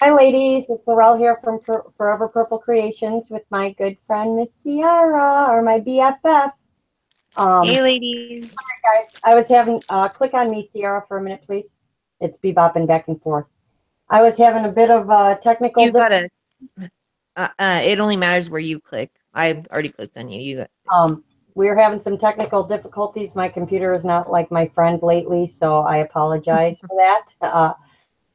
Hi, ladies. It's Laurel here from Forever Purple Creations with my good friend, Miss Ciara, or my BFF. Hey, ladies. Guys, I was having, click on me, Ciara, for a minute, please. It's bebopping back and forth. I was having a bit of technical You gotta. It only matters where you click. I already clicked on you. You got. We're having some technical difficulties. My computer is not like my friend lately, so I apologize for that.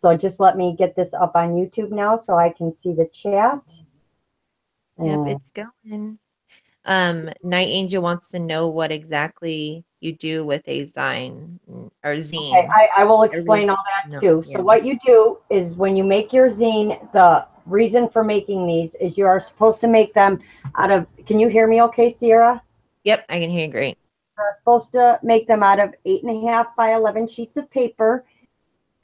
So just let me get this up on YouTube now so I can see the chat. Yep, it's going. Night Angel wants to know what exactly you do with a Zine or Zine. Okay, I will explain all that too. So what you do is when you make your zine, the reason for making these is you are supposed to make them out of, can you hear me okay, Ciara? Yep, I can hear you great. You're supposed to make them out of 8.5 by 11 sheets of paper,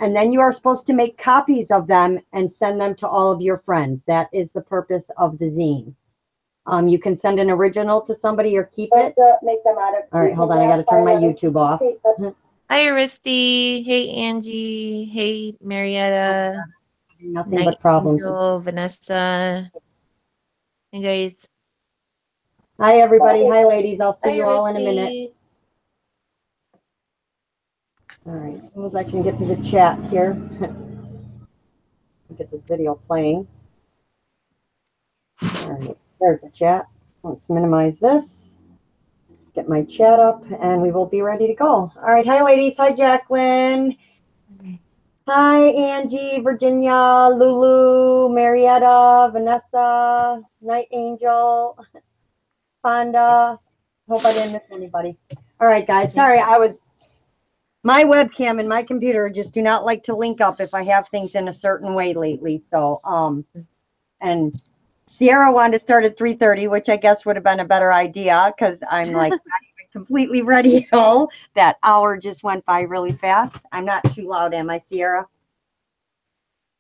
and then you are supposed to make copies of them and send them to all of your friends. That is the purpose of the zine. You can send an original to somebody or keep it. Make them out of. All right, hold on. I got to turn my YouTube off. Hi, Aristi. Hey, Angie. Hey, Marietta. Nothing Night but problems. Angel, Vanessa. Hey, guys. Hi, everybody. Hi, ladies. I'll see you all in a minute. All right, as soon as I can get to the chat here, get this video playing. All right, there's the chat. Let's minimize this, get my chat up, and we will be ready to go. All right, hi, ladies. Hi, Jacqueline. Hi, Angie, Virginia, Lulu, Marietta, Vanessa, Night Angel, Fonda. Hope I didn't miss anybody. All right, guys. Sorry, my webcam and my computer just do not like to link up if I have things in a certain way lately. So, and Ciara wanted to start at 3:30, which I guess would have been a better idea because I'm like not even completely ready at all. That hour just went by really fast. I'm not too loud, am I, Ciara?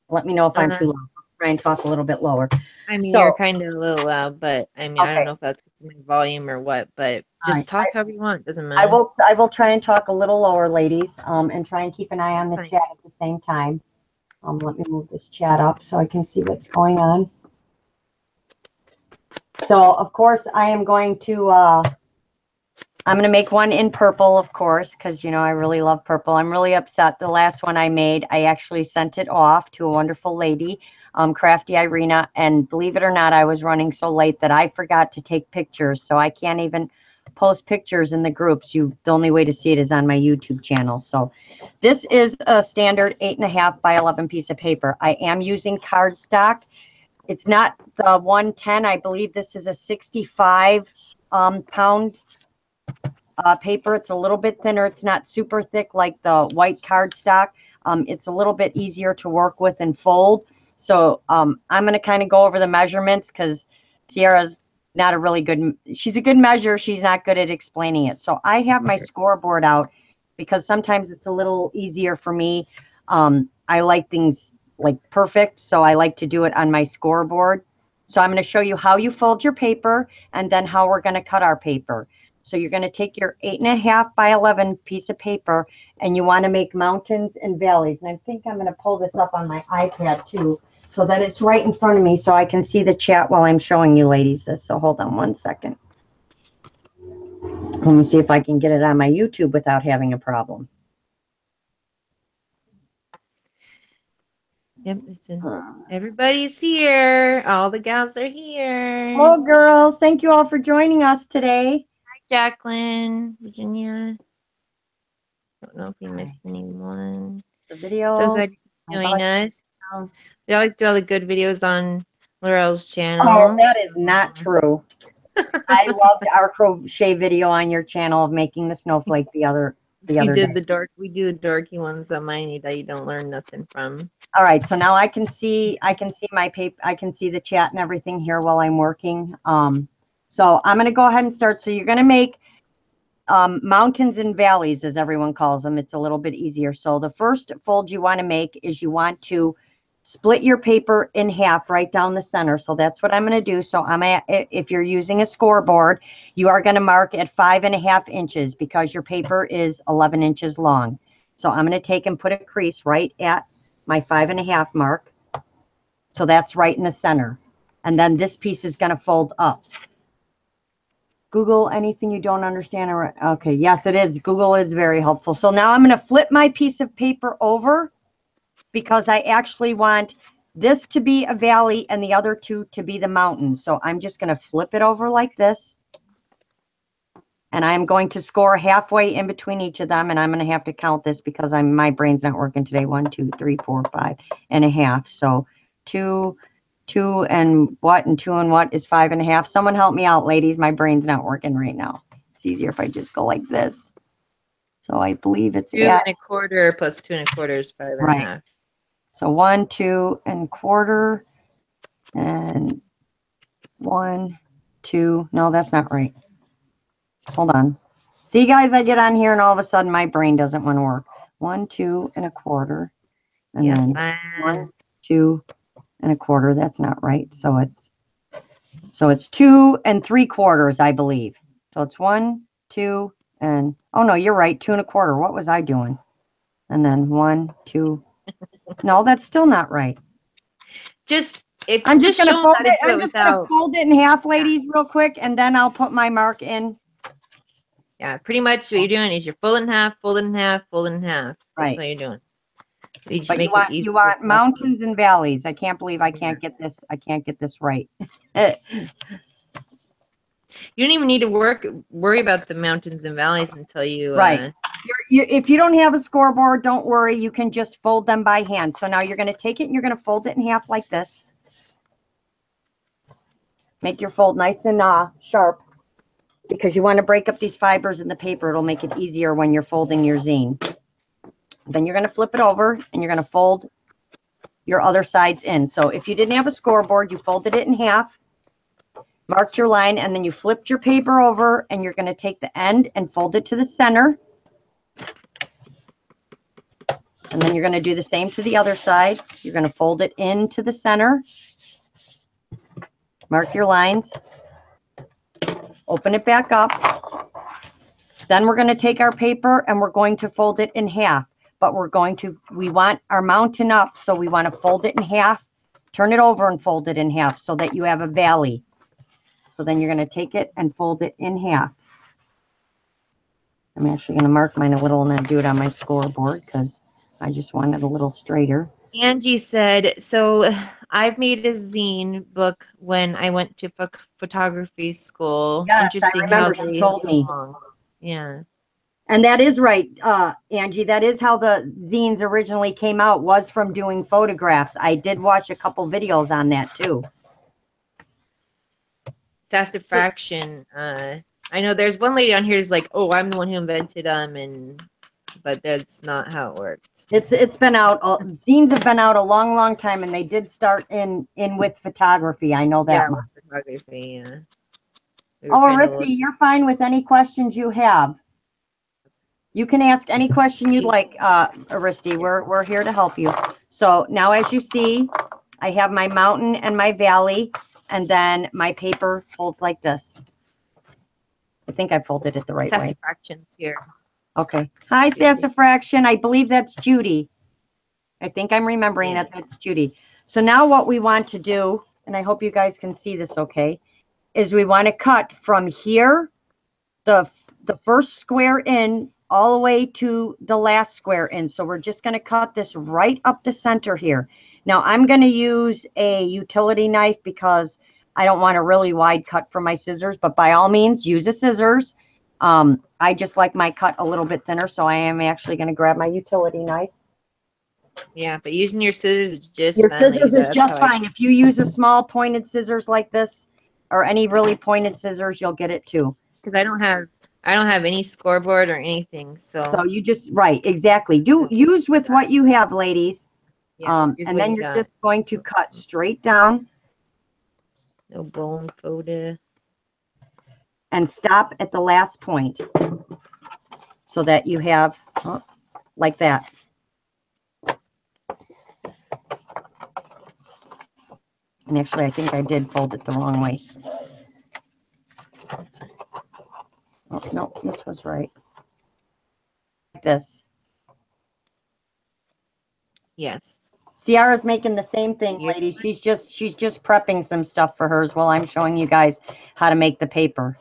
Let me know if I'm too loud. I'll try and talk a little bit lower. I mean, you're kind of a little loud, but I mean, I don't know if that's my volume or what, but just talk however you want. Doesn't matter. I will try and talk a little lower, ladies, and try and keep an eye on the chat at the same time. Let me move this chat up so I can see what's going on. So, of course, I am going to, I'm going to make one in purple, of course, because, you know, I really love purple. I'm really upset. The last one I made, I actually sent it off to a wonderful lady, Crafty Irina, and believe it or not, I was running so late that I forgot to take pictures, so I can't even post pictures in the groups. The only way to see it is on my YouTube channel. So this is a standard 8.5 by 11 piece of paper. I am using cardstock. It's not the 110. I believe this is a 65 pound paper. It's a little bit thinner. It's not super thick like the white cardstock. It's a little bit easier to work with and fold. So I'm going to kind of go over the measurements because Ciara's not a really good, she's a good measure. She's not good at explaining it. So I have my scoreboard out because sometimes it's a little easier for me. I like things like perfect, so I like to do it on my scoreboard. So I'm going to show you how you fold your paper and then how we're going to cut our paper. So you're going to take your 8.5 by 11 piece of paper and you want to make mountains and valleys. And I think I'm going to pull this up on my iPad too, so that it's right in front of me so I can see the chat while I'm showing you ladies this. So hold on one second. Let me see if I can get it on my YouTube without having a problem. Yep, listen. Everybody's here. All the gals are here. Hello, girls. Thank you all for joining us today. Hi, Jacqueline, Virginia. Don't know if we missed anyone. The video. So good to join us. We always do all the good videos on Laurel's channel. Oh, that is not true. I loved our crochet video on your channel of making the snowflake the other day. We do the dorky ones on mine that you don't learn nothing from. All right, so now I can see my paper, I can see the chat and everything here while I'm working. So I'm going to go ahead and start. So you're going to make mountains and valleys, as everyone calls them. It's a little bit easier. So the first fold you want to make is you want to split your paper in half right down the center. So that's what I'm going to do. So if you're using a scoreboard, you are going to mark at 5.5 inches because your paper is 11 inches long. So I'm going to take and put a crease right at my 5.5 mark. So that's right in the center. And then this piece is going to fold up. Google anything you don't understand. Okay, yes, it is. Google is very helpful. So now I'm going to flip my piece of paper over because I actually want this to be a valley and the other two to be the mountains. So I'm just going to flip it over like this. And I'm going to score halfway in between each of them. And I'm going to have to count this because my brain's not working today. 1, 2, 3, 4, 5.5. So 2 and what, and 2 and what is 5.5. Someone help me out, ladies. My brain's not working right now. It's easier if I just go like this. So I believe it's 2 1/4 plus 2 1/4 is 5.5. Right. So 1, 2 1/4, and 1, 2. No, that's not right. Hold on. See, guys, I get on here and all of a sudden my brain doesn't want to work. 1, 2 1/4, and then 1, 2 1/4. That's not right. So it's 2 3/4, I believe. So it's 1, 2, and oh no, you're right. 2 1/4. What was I doing? And then 1, 2. No, that's still not right. I'm just going to fold it. I'm just going to fold it in half, ladies, real quick, and then I'll put my mark in. Yeah, pretty much what you're doing is you're folding in half, folding in half, folding in half. That's right. what you're doing. You want mountains and valleys. I can't believe I can't get this. I can't get this right. You don't even need to worry about the mountains and valleys until you right. If you don't have a scoreboard, don't worry. You can just fold them by hand. So now you're going to take it and you're going to fold it in half like this. Make your fold nice and sharp because you want to break up these fibers in the paper. It'll make it easier when you're folding your zine. Then you're going to flip it over and you're going to fold your other sides in. So if you didn't have a scoreboard, you folded it in half, marked your line, and then you flipped your paper over and you're going to take the end and fold it to the center. And then you're going to do the same to the other side. You're going to fold it into the center. Mark your lines. Open it back up. Then we're going to take our paper and we're going to fold it in half. But we want our mountain up, so we want to fold it in half, turn it over and fold it in half so that you have a valley. So then you're going to take it and fold it in half. I'm actually going to mark mine a little and then do it on my scoreboard because I just want it a little straighter. Angie said, so I've made a zine book when I went to photography school. Yes, interesting I remember she told me. Yeah. And that is right, Angie. That is how the zines originally came out, was from doing photographs. I did watch a couple videos on that too. Satisfaction. I know there's one lady on here who's like, oh, I'm the one who invented them, but that's not how it worked. It's been out. Zines have been out a long time, and they did start in with photography. I know that. Yeah, with photography. Yeah. Oh, Aristi, you're fine with any questions you have. You can ask any question you'd like, Aristi. We're here to help you. So now, as you see, I have my mountain and my valley, and then my paper folds like this. I think I folded it the right way. Satisfaction's here. Okay. Hi, Sassafraction. I believe that's Judy. I think I'm remembering that that's Judy. So now what we want to do, and I hope you guys can see this okay, is we want to cut from here, the first square in, all the way to the last square in. So we're just going to cut this right up the center here. Now I'm going to use a utility knife because I don't want a really wide cut for my scissors, but by all means use a scissors. I just like my cut a little bit thinner, so I am actually going to grab my utility knife. Yeah, but using your scissors is just fine. Your scissors is just fine. If you use a small pointed scissors like this, or any really pointed scissors, you'll get it too. Because I don't have any scoreboard or anything, so you just exactly. Use with what you have, ladies. Yeah, and then you're just going to cut straight down. No bone photo. And stop at the last point so that you have like that. And actually, I think I did fold it the wrong way. Oh, no, this was right. Like this. Yes. Ciara's making the same thing, You- ladies. She's just prepping some stuff for hers while I'm showing you guys how to make the paper.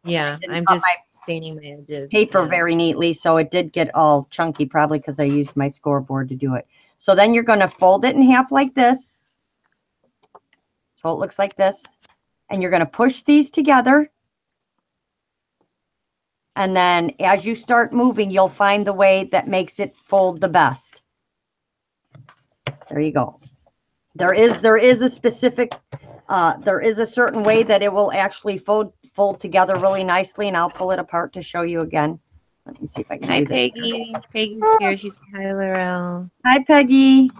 Yeah, Didn't I'm cut my just staining my edges. paper Yeah. very neatly, so it did get all chunky, probably because I used my scoreboard to do it. So then you're going to fold it in half like this. So it looks like this. And you're going to push these together. And then as you start moving, you'll find the way that makes it fold the best. There you go. There is a specific, there is a certain way that it will actually fold together really nicely, and I'll pull it apart to show you again. Let me see if I can Hi, do this. Peggy. Peggy's here. She's hi, Laurel. Hi, Peggy.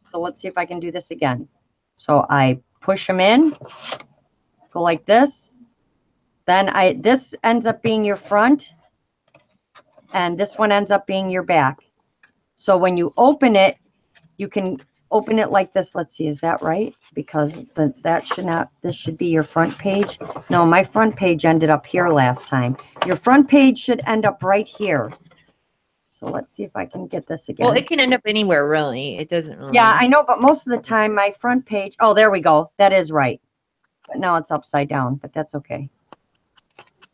So let's see if I can do this again. So I push them in, go like this. Then this ends up being your front, and this one ends up being your back. So when you open it, you can open it like this. Let's see, is that right? Because this should be your front page. No, my front page ended up here last time. Your front page should end up right here. So let's see if I can get this again. Well, it can end up anywhere, really. It doesn't really. Yeah, I know, but most of the time my front page, oh, there we go. That is right. But now it's upside down, but that's okay.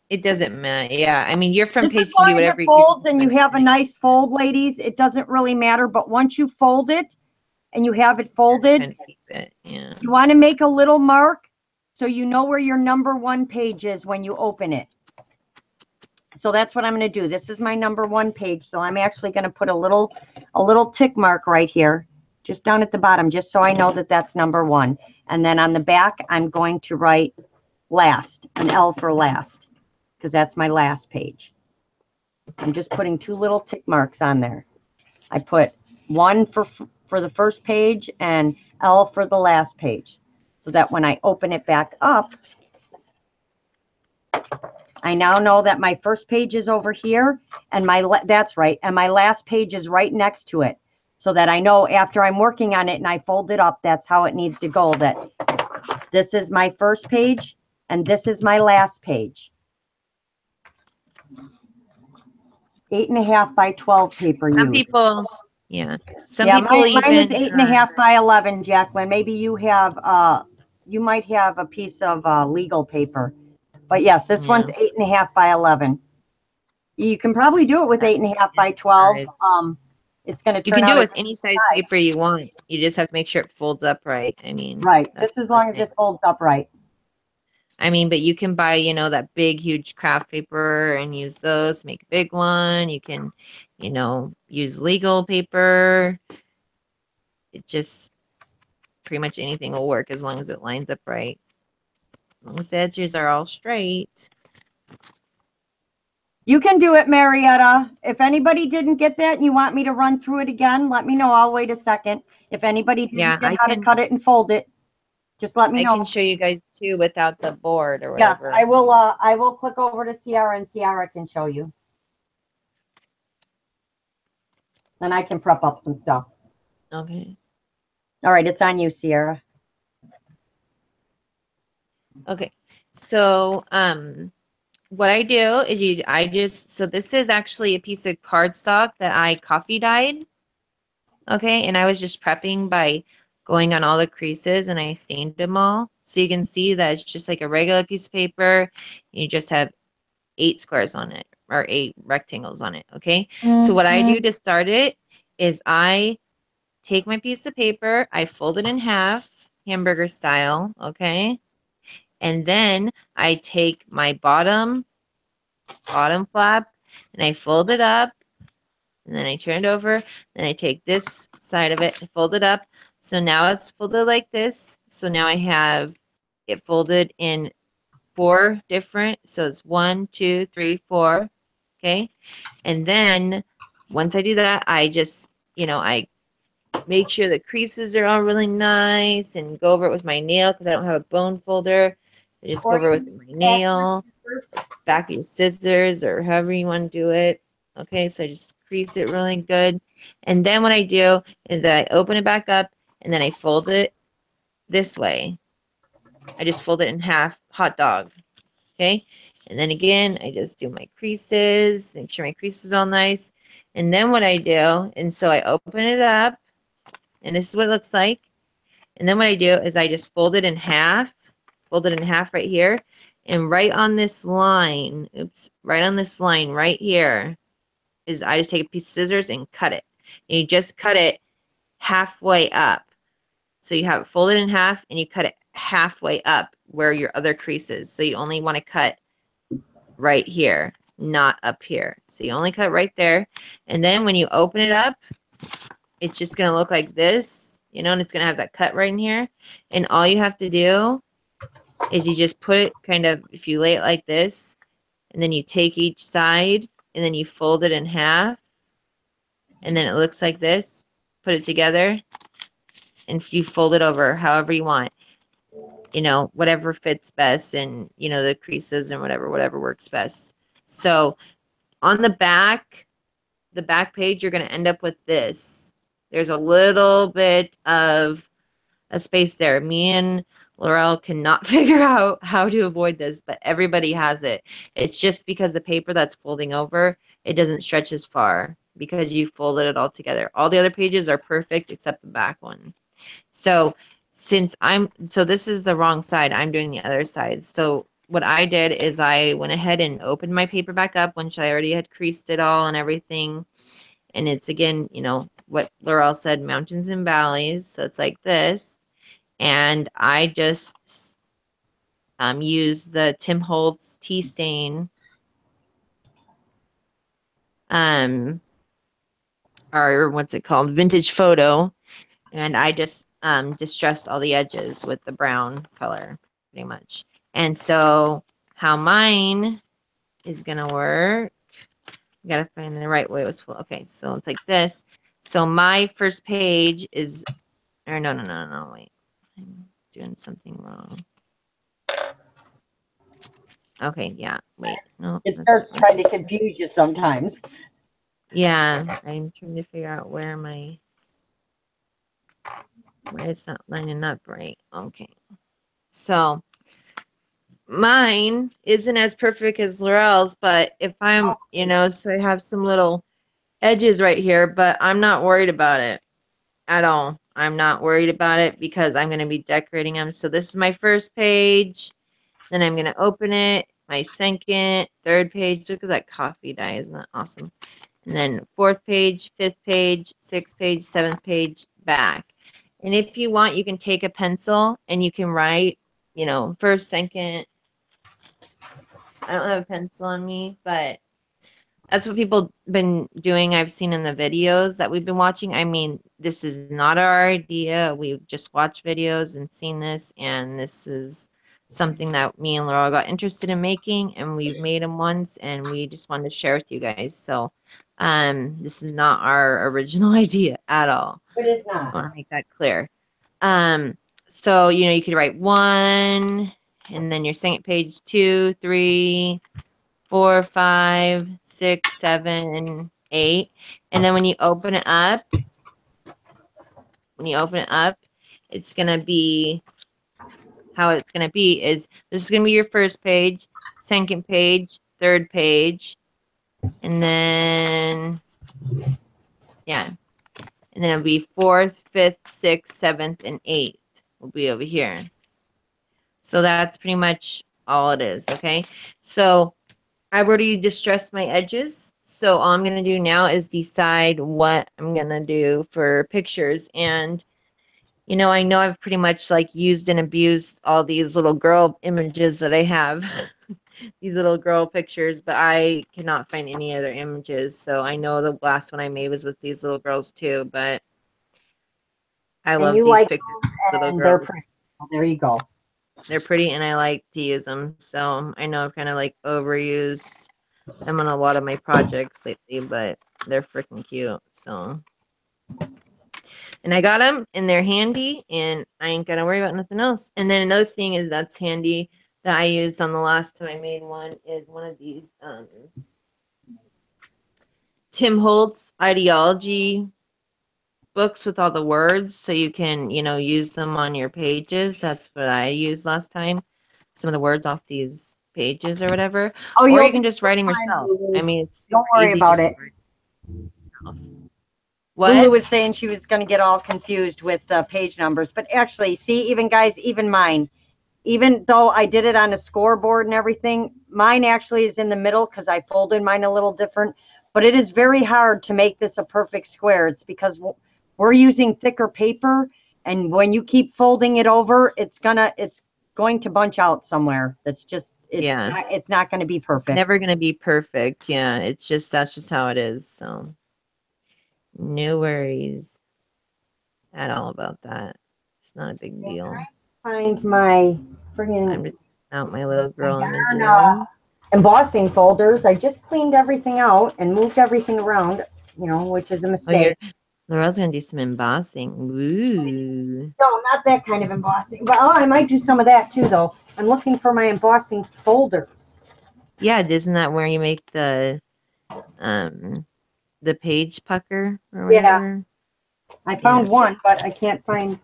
It doesn't matter. Yeah, I mean, your front Just page as can be long as whatever it folds and you have a want. nice fold, ladies, it doesn't really matter. But once you fold it and you have it folded, Kind of keep it. Yeah. you want to make a little mark so you know where your number 1 page is when you open it. So that's what I'm going to do. This is my number 1 page. So I'm actually going to put a little tick mark right here, just down at the bottom, just so I know that that's number 1. And then on the back, I'm going to write last, an L for last, because that's my last page. I'm just putting 2 little tick marks on there. I put 1 for the first page and L for the last page, so that when I open it back up, I now know that my first page is over here, and that's right, and my last page is right next to it, so that I know after I'm working on it and I fold it up, that's how it needs to go, that this is my first page and this is my last page. 8.5 by 12 paper Some used. people, yeah. Some Yeah, people mine is even 8.5 by 11, Jacqueline. Maybe you might have a piece of legal paper, but yes, this one's 8.5 by 11. You can probably do it with 8.5 by 12. It's going to turn out. You can do it with any size paper you want. You just have to make sure it folds up right. I mean, right. Just as long as it folds up right. I mean, but you can buy, that big, huge craft paper and use those to make a big one. You can, use legal paper. It just pretty much anything will work as long as it lines up right. As long as the edges are all straight. You can do it, Marietta. If anybody didn't get that and you want me to run through it again, let me know. I'll wait a second. If anybody didn't get how to cut it and fold it, just let me know. I can show you guys too without the board or Yes, whatever. I will click over to Ciara and Ciara can show you. Then I can prep up some stuff. Okay. All right, it's on you, Ciara. Okay. So, what I do is so this is actually a piece of cardstock that I coffee dyed. Okay, and I was just prepping by going on all the creases and I stained them all. So you can see that it's just like a regular piece of paper. You just have 8 squares on it or 8 rectangles on it. Okay, so what I do to start it is I take my piece of paper, I fold it in half, hamburger style. Okay, and then I take my bottom flap and I fold it up, and then I turn it over, then I take this side of it and fold it up. So now it's folded like this. So now I have it folded in 4 different, so it's 1, 2, 3, 4. Okay, and then once I do that, I just, I make sure the creases are all really nice and go over it with my nail because I don't have a bone folder. I just go over it with my nail, back of your scissors, or however you want to do it. Okay, so I just crease it really good. And then what I do is that I open it back up and then I fold it this way. I just fold it in half, hot dog. Okay, and then again, I just do my creases, make sure my creases are all nice. And then what I do, and so I open it up, and this is what it looks like. And then what I do is I just fold it in half right here. And right on this line, oops, right on this line right here is I just take a piece of scissors and cut it. And you just cut it halfway up. So you have it folded in half and you cut it halfway up where your other crease is. So you only want to cut right here, not up here. So you only cut right there. And then when you open it up, it's just going to look like this, you know, and it's going to have that cut right in here. And all you have to do is you just put it kind of, if you lay it like this, and then you take each side and then you fold it in half, and then it looks like this. Put it together and you fold it over however you want, you know, whatever fits best, and you know, the creases and whatever works best. So on the back page, you're going to end up with this. There's a little bit of a space there. Me and Laurel cannot figure out how to avoid this, but everybody has it. It's just because the paper that's folding over, it doesn't stretch as far because you folded it all together. All the other pages are perfect except the back one. So so this is the wrong side. I'm doing the other side. So what I did is I went ahead and opened my paper back up once I already had creased it all and everything. And it's, again, you know, what Laurel said, mountains and valleys. So it's like this. And I just use the Tim Holtz tea stain, or what's it called, vintage photo, and I just distressed all the edges with the brown color, pretty much. And so how mine is gonna work, I gotta find the right way it was full. Okay, so it's like this. So my first page is, or no, wait, I'm doing something wrong. Okay, yeah, wait, no. It starts trying to confuse you sometimes. Yeah, I'm trying to figure out where it's not lining up right. Okay, so mine isn't as perfect as Laurel's, but if I'm, you know, so I have some little edges right here, but I'm not worried about it at all. I'm not worried about it because I'm going to be decorating them. So this is my first page. Then I'm going to open it. My second, third page. Look at that coffee dye. Isn't that awesome? And then fourth page, fifth page, sixth page, seventh page, back. And if you want, you can take a pencil and you can write, you know, first, second. I don't have a pencil on me, but that's what people been doing. I've seen in the videos that we've been watching. I mean, this is not our idea. We've just watched videos and seen this, and this is something that me and Laura got interested in making, and we've made them once, and we just wanted to share with you guys. So, this is not our original idea at all. It is not. I want to make that clear. So, you know, you could write 1, and then your second page 2, 3, 4, 5, 6, 7, 8. And then when you open it up, it's going to be, how it's going to be is, this is going to be your first page, second page, third page, and then, yeah. And then it'll be fourth, fifth, sixth, seventh, and eighth will be over here. So that's pretty much all it is, okay? So I've already distressed my edges. So all I'm going to do now is decide what I'm going to do for pictures. And, you know I've pretty much like used and abused all these little girl images that I have. These little girl pictures, but I cannot find any other images. So I know the last one I made was with these little girls too, but I love these like pictures of little and girls. they're pretty. Well, there you go. They're pretty and I like to use them. So I know I've kind of like overused them on a lot of my projects lately, but they're freaking cute. So, and I got them and they're handy and I ain't got to worry about nothing else. And then another thing is that's handy that I used on the last time I made one is one of these Tim Holtz ideology books with all the words, so you can, use them on your pages. That's what I used last time. Some of the words off these pages or whatever. Oh, or you can just write them yourself. I mean, it's don't worry easy about just it. What? Lulu was saying she was going to get all confused with the page numbers, but actually, see, even guys, even mine, even though I did it on a scoreboard and everything, mine actually is in the middle because I folded mine a little different. But it is very hard to make this a perfect square. It's because we're using thicker paper, and when you keep folding it over, it's going to bunch out somewhere. That's just it's not going to be perfect. It's never going to be perfect. Yeah, it's just that's just how it is. So no worries at all about that. It's not a big deal. Find my friggin' I'm just out my little girl images. Embossing folders. I just cleaned everything out and moved everything around, which is a mistake. Laurel's gonna do some embossing. Ooh. No, not that kind of embossing. But I might do some of that too, though. I'm looking for my embossing folders. Yeah, isn't that where you make the page pucker or whatever? Yeah. I found one, but I can't find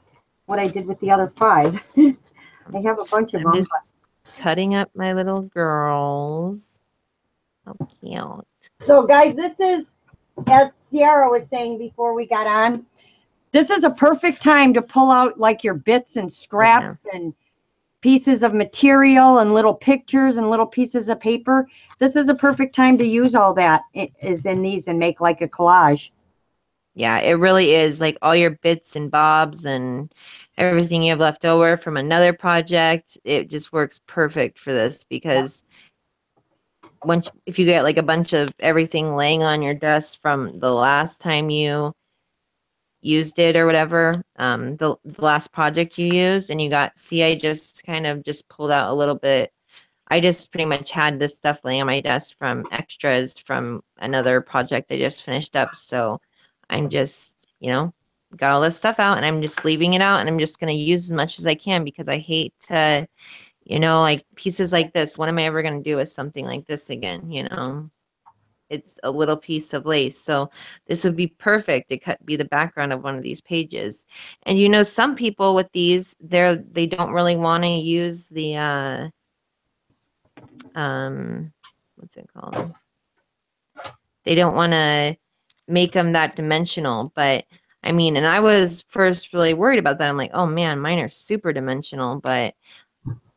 what I did with the other 5. I have a bunch of them. I'm just cutting up my little girls. So cute. So, guys, this is, as Ciara was saying before we got on, this is a perfect time to pull out like your bits and scraps and pieces of material and little pictures and little pieces of paper. This is a perfect time to use all that is in these and make like a collage. Yeah, it really is, like all your bits and bobs and everything you have left over from another project. It just works perfect for this because if you get like a bunch of everything laying on your desk from the last time you used it or whatever, the last project you used, and I just kind of just pulled out a little bit. I just pretty much had this stuff laying on my desk from extras from another project I just finished up. So I'm just, got all this stuff out and I'm just leaving it out and I'm just going to use as much as I can because I hate to, like pieces like this. When am I ever going to do with something like this again? It's a little piece of lace. So this would be perfect. It could be the background of one of these pages. And some people with these, they don't really want to use the, what's it called? They don't want to make them that dimensional, but I mean, and I was first really worried about that. I'm like, oh man, mine are super dimensional, but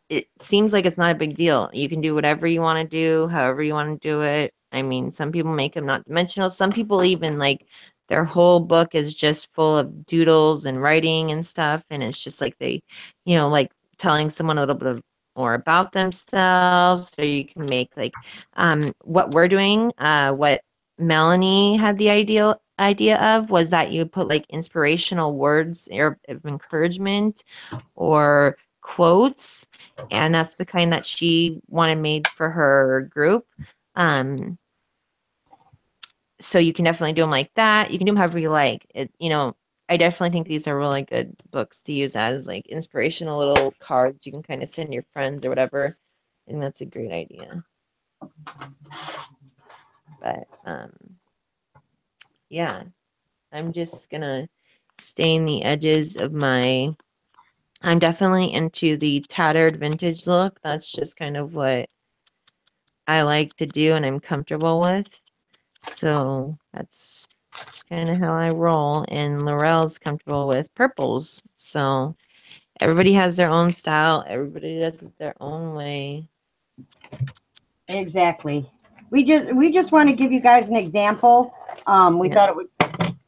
it seems like it's not a big deal. You can do whatever you want to do, however you want to do it. I mean, some people make them not dimensional. Some people even like their whole book is just full of doodles and writing and stuff. And it's just like they, like telling someone a little bit more about themselves. Or you can make like what we're doing, what Melanie had the idea of was that you put like inspirational words or of encouragement or quotes, and that's the kind that she wanted made for her group. So you can definitely do them like that. You can do them however you like. I definitely think these are really good books to use as like inspirational little cards you can kind of send your friends or whatever. And that's a great idea. But yeah, I'm just gonna stain the edges of I'm definitely into the tattered vintage look. That's just kind of what I like to do and I'm comfortable with. So that's just kind of how I roll. And Laurel's comfortable with purples. So everybody has their own style. Everybody does it their own way. Exactly. We just want to give you guys an example. We thought it would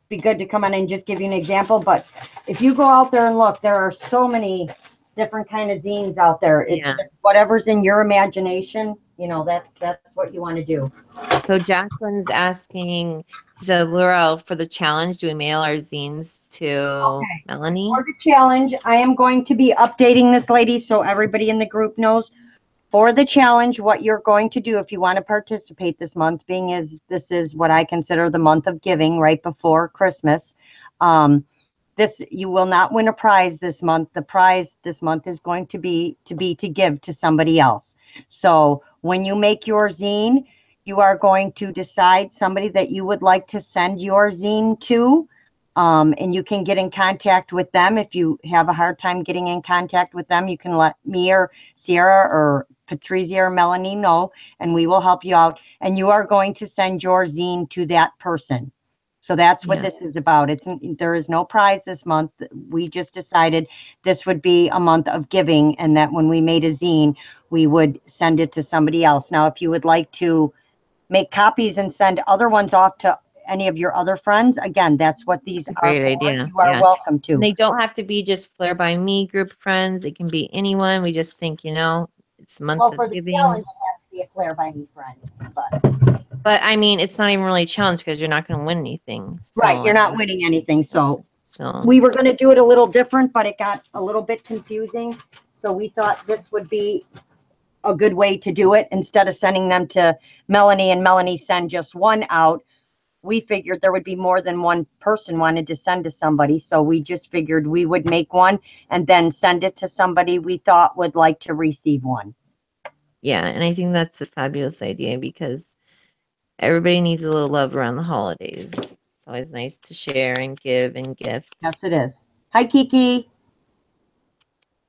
be good to come on and just give you an example. But if you go out there and look, there are so many different kind of zines out there. It's just whatever's in your imagination. That's what you want to do. So Jacqueline's asking, she said, Laurel, for the challenge, do we mail our zines to Melanie? For the challenge, I am going to be updating this, lady, so everybody in the group knows. For the challenge, what you're going to do if you want to participate this month, this is what I consider the month of giving right before Christmas. You will not win a prize this month. The prize this month is going to be to give to somebody else. So when you make your zine, you are going to decide somebody that you would like to send your zine to. And you can get in contact with them. If you have a hard time getting in contact with them, you can let me or Ciara or Patrizia or Melanie know, and we will help you out. And you are going to send your zine to that person. So that's what this is about. There is no prize this month. We just decided this would be a month of giving, and that when we made a zine, we would send it to somebody else. Now, if you would like to make copies and send other ones off to any of your other friends, again, that's what these are great for. idea. You are welcome to. And they don't have to be just Flair by Me group friends. It can be anyone. We just think, you know, it's a month Well, of for the giving. challenge, you have to be a Flair by Me friend. But I mean, it's not even really a challenge because you're not going to win anything. So, right, you're not winning anything. So so we were going to do it a little different, but it got a little bit confusing. So we thought this would be a good way to do it. Instead of sending them to Melanie and Melanie send just one out, we figured there would be more than one person wanted to send to somebody. So we just figured we would make one and then send it to somebody we thought would like to receive one. yeah, and I think that's a fabulous idea because everybody needs a little love around the holidays. It's always nice to share and give and gift. Yes, it is. Hi, Kiki.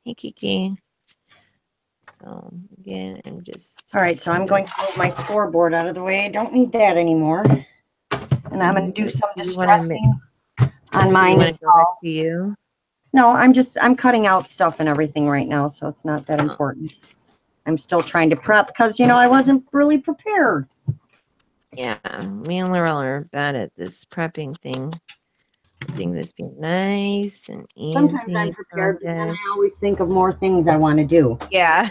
Hey, Kiki. So again, I'm just. All right, so I'm going to move my scoreboard out of the way. I don't need that anymore. And I'm going to do some distressing on mine as well. To you? No, I'm cutting out stuff and everything right now, so it's not that important. I'm still trying to prep because, you know, I wasn't really prepared. Yeah, me and Laurel are bad at this prepping thing. I think this be nice and easy. Sometimes I'm prepared, but then I always think of more things I want to do. Yeah,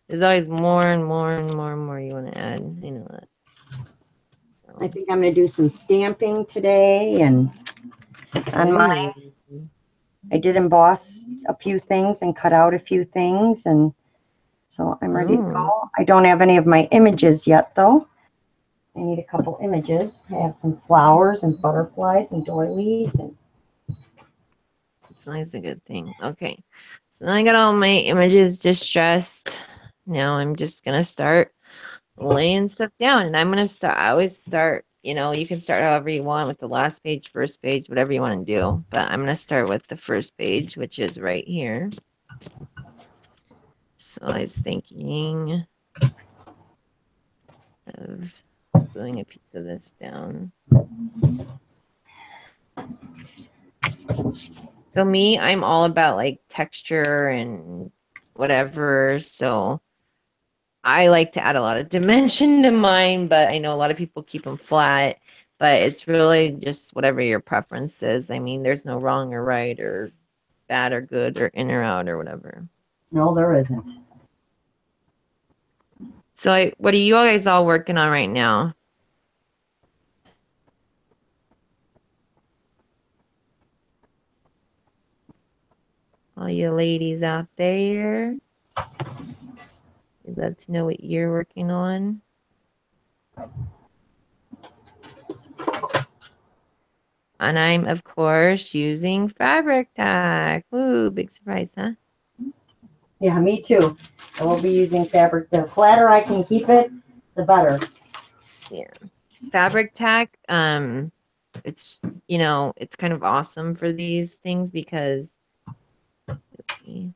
there's always more and more and more and more you want to add. I know that. So I think I'm going to do some stamping today, and on mine, I did emboss a few things and cut out a few things, and so I'm ready to go. I don't have any of my images yet, though. I need a couple images. I have some flowers and butterflies and doilies, and it's always a good thing. Okay, so now I got all my images distressed. Now I'm just gonna start laying stuff down, and I'm gonna start. I always start. You know, you can start however you want with the last page, first page, whatever you want to do. But I'm gonna start with the first page, which is right here. So I was thinking of gluing a piece of this down. So me, I'm all about like texture and whatever. So I like to add a lot of dimension to mine, but I know a lot of people keep them flat. But it's really just whatever your preference is. I mean, there's no wrong or right or bad or good or in or out or whatever. No, there isn't. So what are you guys all working on right now? All you ladies out there, we'd love to know what you're working on. And I'm, of course, using fabric tack. Woo, big surprise, huh? Yeah, me too. I will be using fabric. The flatter I can keep it, the better. Yeah. Fabric tack, it's, you know, it's kind of awesome for these things because, oopsie,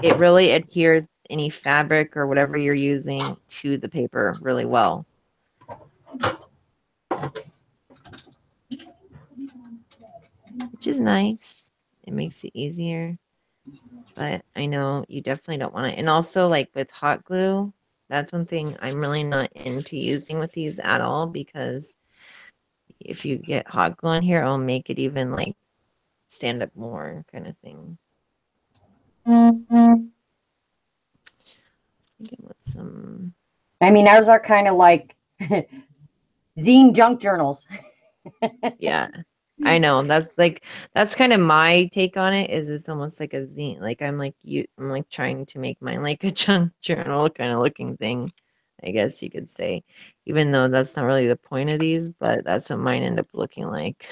it really adheres any fabric or whatever you're using to the paper really well. Which is nice. It makes it easier. But I know you definitely don't want it. And also, like with hot glue, that's one thing I'm really not into using with these at all because if you get hot glue on here, it'll make it even like stand up more kind of thing. Some. I mean, ours are kind of like zine junk journals. Yeah, I know. That's kind of my take on it. Is it's almost like a zine. Like I'm like trying to make mine like a junk journal kind of looking thing. I guess you could say, even though that's not really the point of these, but that's what mine end up looking like.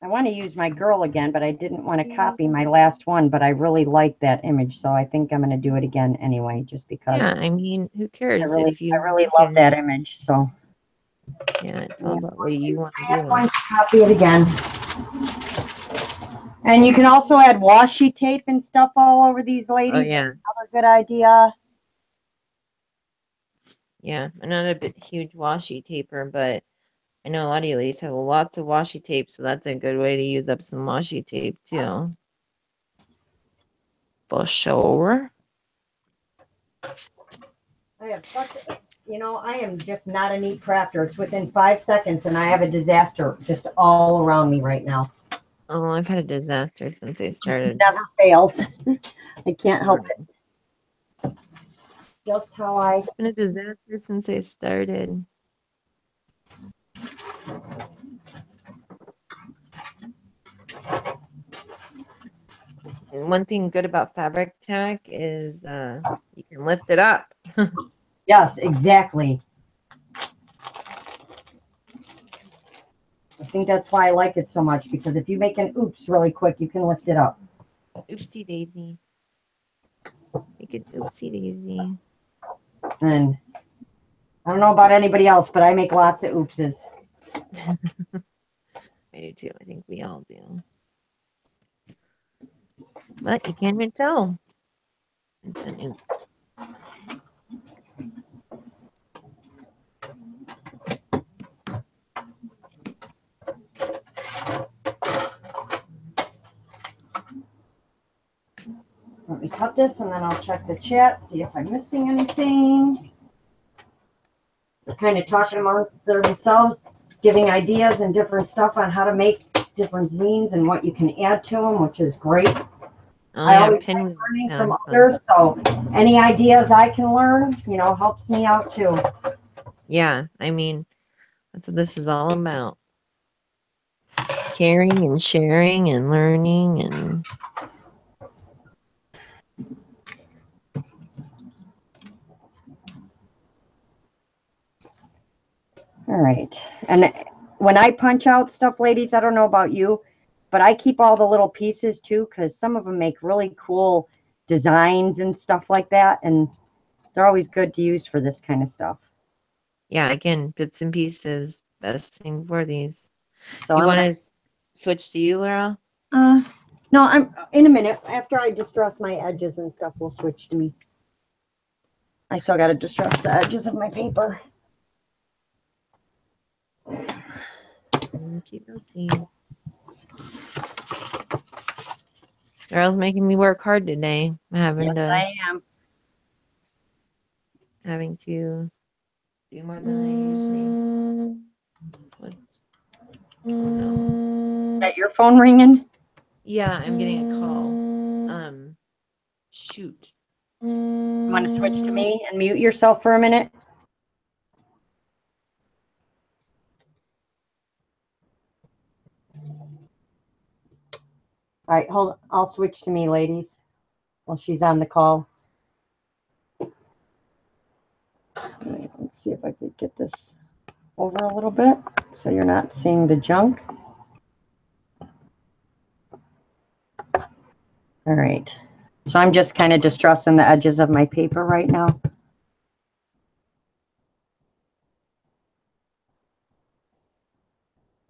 I want to use my girl again, but I didn't want to copy my last one, but I really like that image, so I think I'm going to do it again anyway, just because. Yeah, I mean, who cares I if you? really love that image, so. Yeah, it's all about what you want to do. I'm going to copy it again. And you can also add washi tape and stuff all over these ladies. Oh yeah, another good idea. Yeah, I'm not a bit huge washi taper, but I know a lot of you ladies have lots of washi tape, so that's a good way to use up some washi tape too. For sure. I have such, you know, I am just not a neat crafter. It's within 5 seconds and I have a disaster just all around me right now. Oh, I've had a disaster since I started. Just never fails. I can't help Sorry. it. Just how I. It's been a disaster since I started. And one thing good about fabric tack is you can lift it up. Yes, exactly. I think that's why I like it so much, because if you make an oops really quick, you can lift it up. Oopsie daisy. Make it oopsie daisy. And I don't know about anybody else, but I make lots of oopses. I do too. I think we all do. But you can't even tell. It's an oops. Let me cut this and then I'll check the chat, see if I'm missing anything. They're kind of talking amongst themselves, giving ideas and different stuff on how to make different zines and what you can add to them, which is great. Oh, I yeah, always pin like learning sound from fun. others, so any ideas I can learn, you know, helps me out too. Yeah, I mean, that's what this is all about. Caring and sharing and learning and All right. And when I punch out stuff, ladies, I don't know about you, but I keep all the little pieces too, because some of them make really cool designs and stuff like that. And they're always good to use for this kind of stuff. yeah, again, bits and pieces. Best thing for these. So You I'm want gonna, to switch to you, Laura? no, I'm in a minute. After I distress my edges and stuff, we'll switch to me. I still got to distress the edges of my paper. Okie dokie. Girl's making me work hard today. I'm Yes, I am. having to do more than I usually would. No. Is that your phone ringing? Yeah, I'm getting a call. Shoot. You want to switch to me and mute yourself for a minute? All right, hold on. I'll switch to me, ladies, while she's on the call. Right, let's see if I could get this over a little bit so you're not seeing the junk. All right. So I'm just kind of distressing the edges of my paper right now.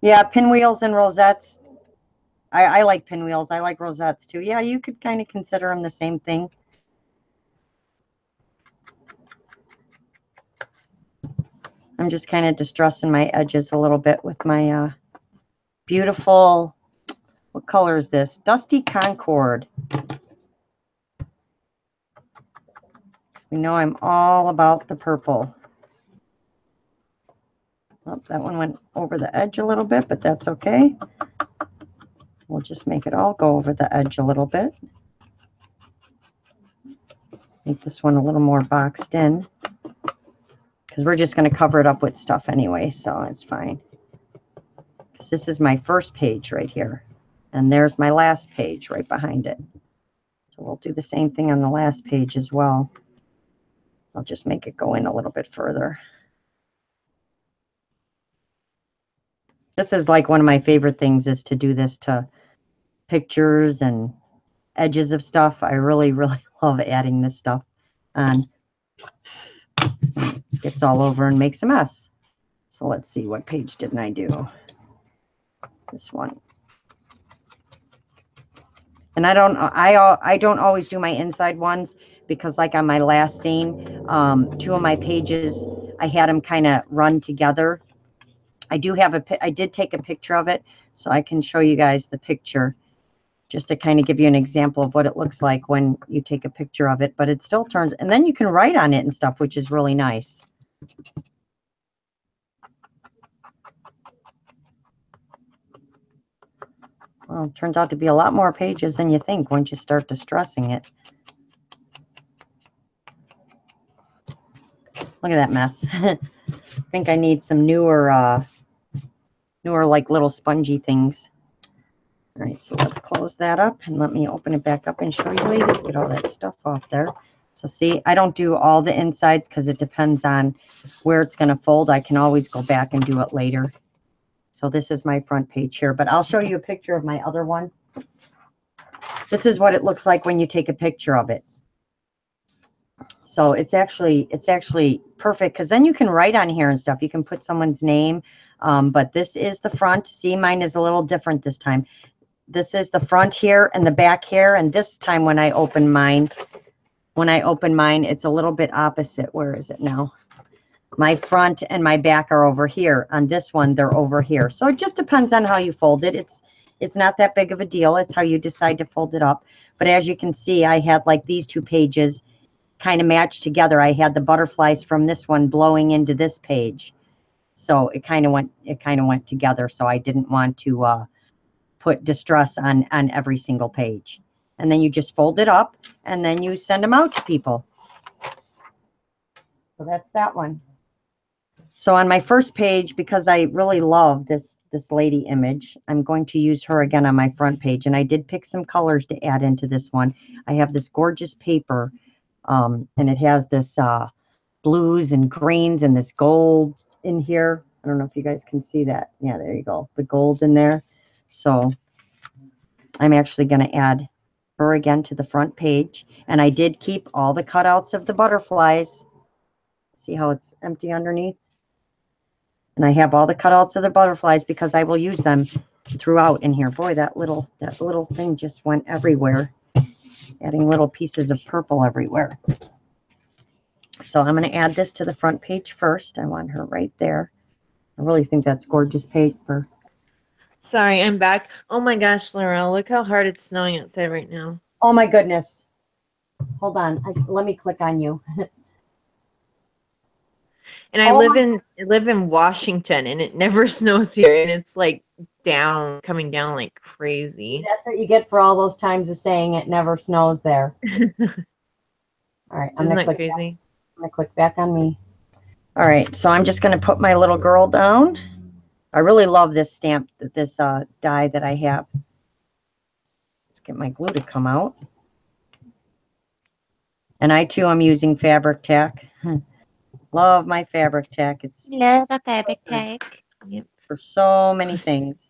Yeah, pinwheels and rosettes. I like pinwheels. I like rosettes too. Yeah, you could kind of consider them the same thing. I'm just kind of distressing my edges a little bit with my beautiful, what color is this? Dusty Concord. We know I'm all about the purple. Oh, that one went over the edge a little bit, but that's okay. We'll just make it all go over the edge a little bit. Make this one a little more boxed in, because we're just going to cover it up with stuff anyway, so it's fine. Because this is my first page right here, and there's my last page right behind it. So we'll do the same thing on the last page as well. I'll just make it go in a little bit further. This is like one of my favorite things, is to do this to pictures and edges of stuff. I really, really love adding this stuff on. Gets all over and makes a mess. So let's see, what page didn't I do? This one. And I don't always do my inside ones, because like on my last zine, 2 of my pages I had them kind of run together. I did take a picture of it, so I can show you guys the picture just to kind of give you an example of what it looks like when you take a picture of it. But it still turns, and then you can write on it and stuff, which is really nice. Well, it turns out to be a lot more pages than you think once you start distressing it. Look at that mess. I think I need some newer like little spongy things. All right, so let's close that up and let me open it back up and show you ladies. Get all that stuff off there. So see, I don't do all the insides because it depends on where it's going to fold. I can always go back and do it later. So this is my front page here, but I'll show you a picture of my other one. This is what it looks like when you take a picture of it. So it's actually perfect because then you can write on here and stuff. You can put someone's name, but this is the front. See, mine is a little different this time. This is the front here and the back here, and this time when I open mine, it's a little bit opposite. Where is it now? My front and my back are over here. On this one, they're over here. So it just depends on how you fold it. It's not that big of a deal. It's how you decide to fold it up. But as you can see, I had like these two pages kind of matched together. I had the butterflies from this one blowing into this page. So it kind of went together. So I didn't want to put distress on every single page. And then you just fold it up and then you send them out to people. So that's that one. So on my first page, because I really love this lady image, I'm going to use her again on my front page. And I did pick some colors to add into this one. I have this gorgeous paper, and it has this blues and greens and this gold in here. I don't know if you guys can see that. Yeah, there you go. The gold in there. So I'm actually going to add her again to the front page. And I did keep all the cutouts of the butterflies. See how it's empty underneath? And I have all the cutouts of the butterflies because I will use them throughout in here. Boy, that little thing just went everywhere, adding little pieces of purple everywhere. So I'm going to add this to the front page first. I want her right there. I really think that's gorgeous paper. Sorry, I'm back. Oh my gosh, Laurel, look how hard it's snowing outside right now. Oh my goodness. Hold on. Let me click on you. And I live in Washington, and it never snows here, and it's like coming down like crazy. That's what you get for all those times of saying it never snows there. All right, Isn't that crazy? I'm gonna click back on me. All right, so I'm just gonna put my little girl down. I really love this stamp, this die that I have. Let's get my glue to come out. And I too am using fabric tack. Love my fabric tack. It's love a fabric tack. Yep. For so many things.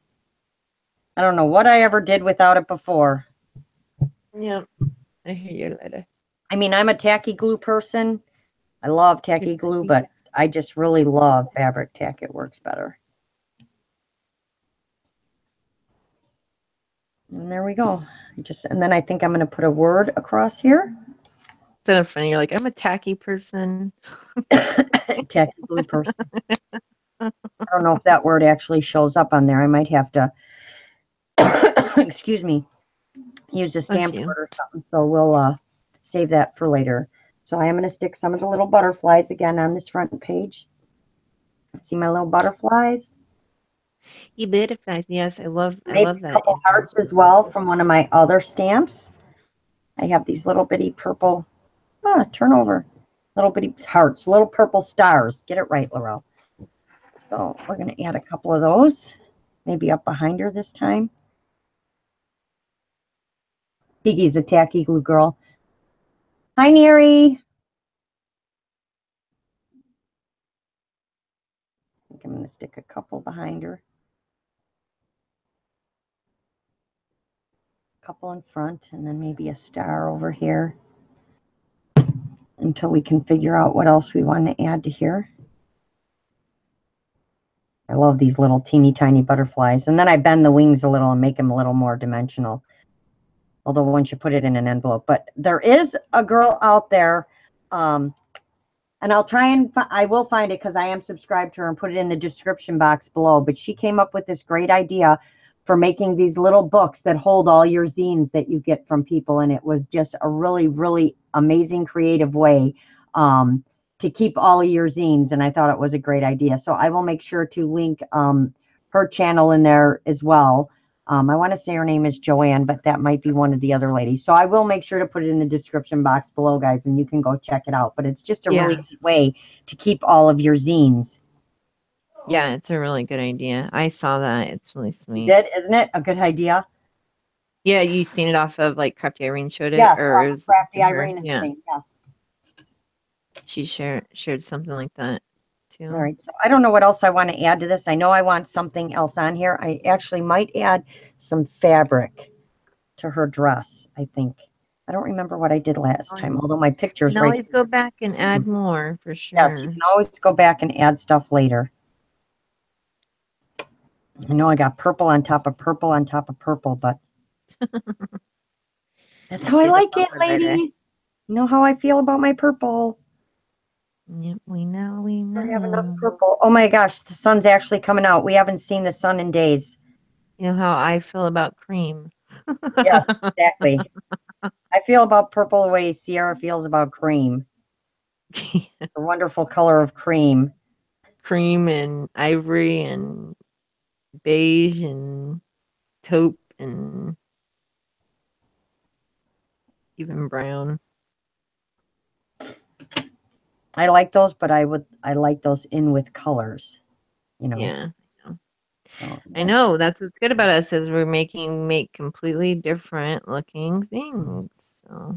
I don't know what I ever did without it before. Yep. I hear you later. I mean, I'm a tacky glue person. I love tacky glue, but I just really love fabric tack. It works better. And there we go. And then I think I'm going to put a word across here. It's kind of funny. You're like, I'm a tacky person. Tacky glue person. I don't know if that word actually shows up on there. I might have to, excuse me, use a stamp word or something. So we'll save that for later. So I am going to stick some of the little butterflies again on this front page. See my little butterflies? You butterflies, yes, I love that. A couple hearts as well from one of my other stamps. I have these little bitty purple, turn over, little bitty hearts, little purple stars. Get it right, Laurel. So we're going to add a couple of those, maybe up behind her this time. Tiggy's a tacky glue girl. Hi, Neri. I think I'm going to stick a couple behind her. Couple in front, and then maybe a star over here until we can figure out what else we want to add to here. I love these little teeny tiny butterflies, and then I bend the wings a little and make them a little more dimensional, although once you put it in an envelope. But there is a girl out there, I and I'll try and I will find it because I am subscribed to her and put it in the description box below. But she came up with this great idea for making these little books that hold all your zines that you get from people. And it was just a really, really amazing creative way to keep all of your zines. And I thought it was a great idea. So I will make sure to link her channel in there as well. I want to say her name is Joanne, but that might be one of the other ladies. So I will make sure to put it in the description box below, guys, and you can go check it out. But it's just a really neat way to keep all of your zines. Yeah, it's a really good idea. I saw that. It's really sweet. You did, isn't it? A good idea. Yeah, you seen it off of like Crafty Irene showed it, Yes, or it was Crafty Irene. yeah. Thing. Yes. She shared something like that too. All right. So I don't know what else I want to add to this. I know I want something else on here. I actually might add some fabric to her dress, I think. I don't remember what I did last time, although my picture's You can right. always go back and add more for sure. Yes, you can always go back and add stuff later. I know I got purple on top of purple on top of purple, but that's how I like it, ladies. You know how I feel about my purple. Yep, we know, we know. I have enough purple. Oh my gosh, the sun's actually coming out. We haven't seen the sun in days. You know how I feel about cream. Yes, exactly. I feel about purple the way Ciara feels about cream. The wonderful color of cream. Cream and ivory and beige and taupe and even brown. I like those, but I like those in with colors, you know. Yeah. So, I know that's what's good about us is we're make completely different looking things. So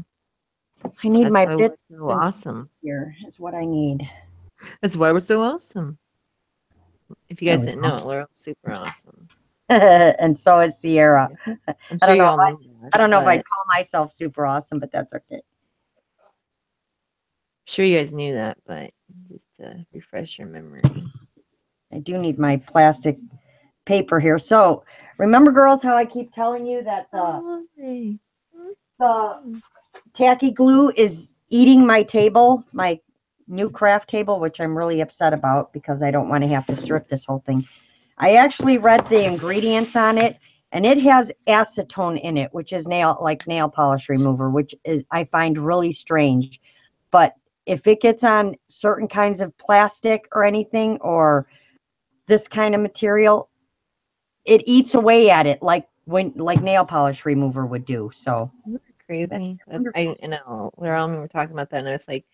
I need my bits so awesome. Here is what I need. That's why we're so awesome. If you guys didn't know it, we're all super awesome. And so is Ciara. I'm sure you all know that. I don't know if I'd call myself super awesome, but that's okay. Sure you guys knew that, but just to refresh your memory. I do need my plastic paper here. So remember, girls, how I keep telling you that the tacky glue is eating my table, my new craft table, which I'm really upset about because I don't want to have to strip this whole thing. I actually read the ingredients on it, and it has acetone in it, which is nail polish remover, which is I find really strange. But if it gets on certain kinds of plastic or anything, or this kind of material, it eats away at it like nail polish remover would do. So crazy. I know. We're talking about that, and I was like,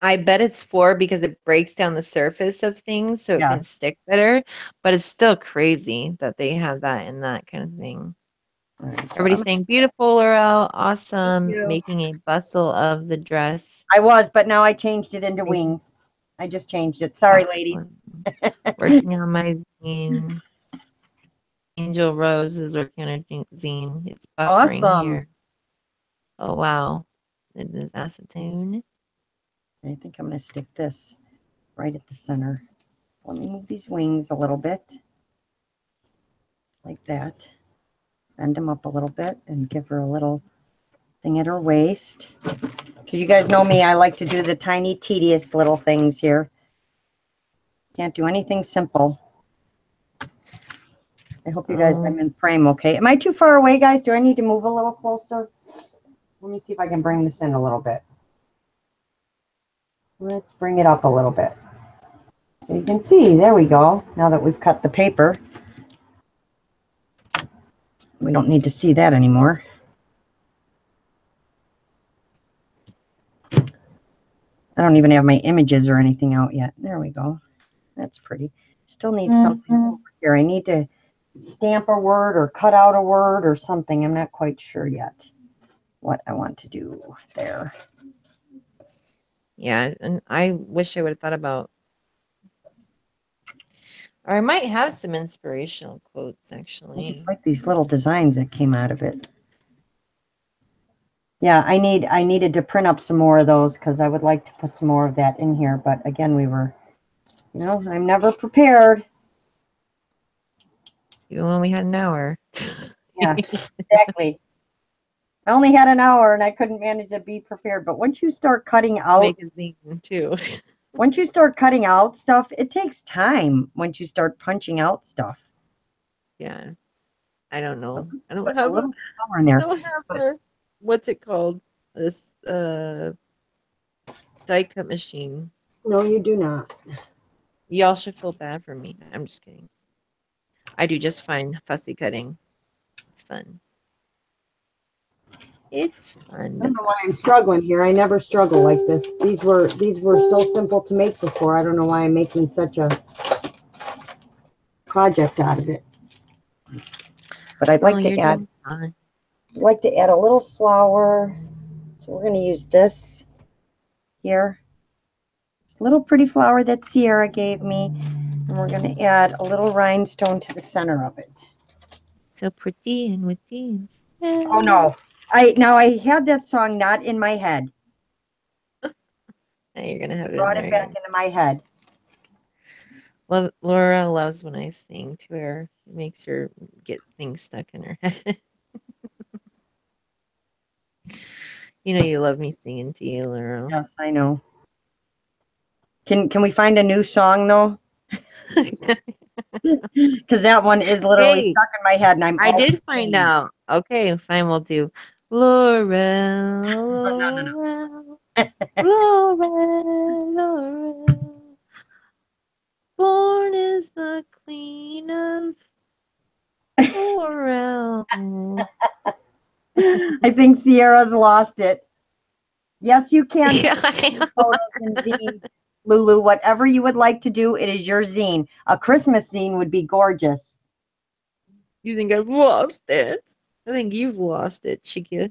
I bet it's because it breaks down the surface of things so it can stick better. But it's still crazy that they have that in that kind of thing. Everybody's saying beautiful, Laurel, awesome, making a bustle of the dress. I was, but now I changed it into wings. I just changed it. Sorry, ladies. Working on my zine. Angel Rose is working on a zine. It's buffering here. Oh wow, it is acetone. I think I'm going to stick this right at the center. Let me move these wings a little bit, like that. Bend them up a little bit and give her a little thing at her waist. Because you guys know me, I like to do the tiny, tedious little things here. Can't do anything simple. I hope you guys, I'm in frame okay. Am I too far away, guys? Do I need to move a little closer? Let me see if I can bring this in a little bit. Let's bring it up a little bit. So you can see, there we go. Now that we've cut the paper, we don't need to see that anymore. I don't even have my images or anything out yet. There we go. That's pretty. Still need something over here. I need to stamp a word or cut out a word or something. I'm not quite sure yet what I want to do there. Yeah, and I wish I would have thought about, or I might have some inspirational quotes actually. I just like these little designs that came out of it. Yeah, I needed to print up some more of those because I would like to put some more of that in here. But again, we were, you know, I'm never prepared. Even when we had an hour. Yeah, exactly. I only had an hour and I couldn't manage to be prepared. But once you start cutting out, make a zine too. Once you start cutting out stuff, it takes time once you start punching out stuff. Yeah. I don't know. I don't Put a have a little flour in there. what's it called? This die cut machine. No, you do not. Y'all should feel bad for me. I'm just kidding. I do just fine fussy cutting. It's fun. It's fun I to don't know why I'm fussy. struggling here. I never struggle like this. These were so simple to make before. I don't know why I'm making such a project out of it. But I'd Oh, like to you're add doing fine. a little flour. So we're going to use this here. This little pretty flower that Ciara gave me. And we're going to add a little rhinestone to the center of it. So pretty and witty. Oh no. I had that song not in my head. Now you're gonna have it in Brought there it back again. into my head. Laura loves when I sing to her. It makes her get things stuck in her head. You know you love me singing to you, Laura. Yes, I know. Can we find a new song though? Because that one is literally Hey, stuck in my head, and I'm I did always find singing. out. Okay, fine, we'll do Laurel, No. Laurel, Laurel, Laurel. Born is the queen of Laurel. I think Sierra's lost it. Yes, you can Yeah, put photos in zine, Lulu. Whatever you would like to do, it is your zine. A Christmas zine would be gorgeous. you think I've lost it? I think you've lost it, Chica.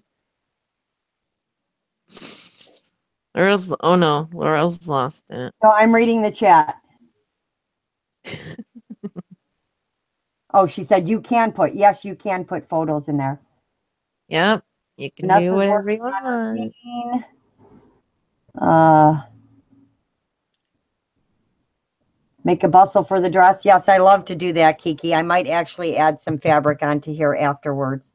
Laurel's, oh no, Laurel's lost it. So I'm reading the chat. Oh, she said you can put. Yes, you can put photos in there. Yep, you can do Vanessa's whatever working you on her want. zine. Uh, Make a bustle for the dress. Yes, I love to do that, Kiki. I might actually add some fabric onto here afterwards.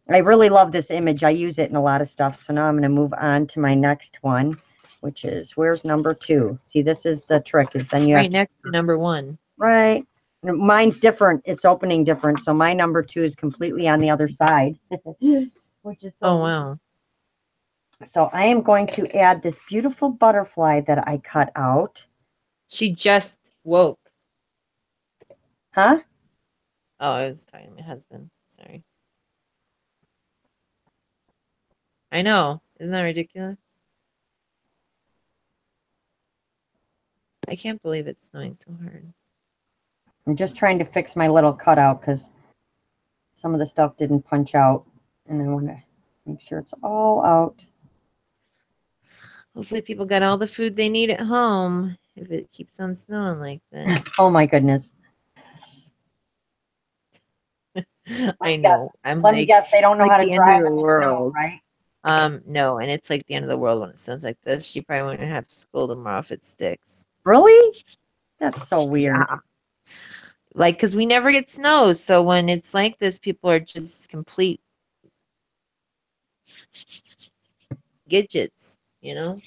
I really love this image. I use it in a lot of stuff. So now I'm going to move on to my next one, which is, where's number 2? See, this is the trick, is then you have Right next to number 1. right. Mine's different. It's opening different. So my number 2 is completely on the other side, which is so Oh weird. wow. So I am going to add this beautiful butterfly that I cut out. She just woke. Huh? Oh, I was talking to my husband. Sorry. I know. Isn't that ridiculous? I can't believe it's snowing so hard. I'm just trying to fix my little cutout because some of the stuff didn't punch out, and I want to make sure it's all out. Hopefully people got all the food they need at home if it keeps on snowing like this. Oh my goodness. I know. I'm Let me like, guess, they don't it's know like how to the end of drive the in the snow, world. right? No, and it's like the end of the world when it snows like this. She probably won't have school tomorrow if it sticks. Really? That's so weird. Yeah. Like, because we never get snow. So when it's like this, people are just complete gidgets, you know?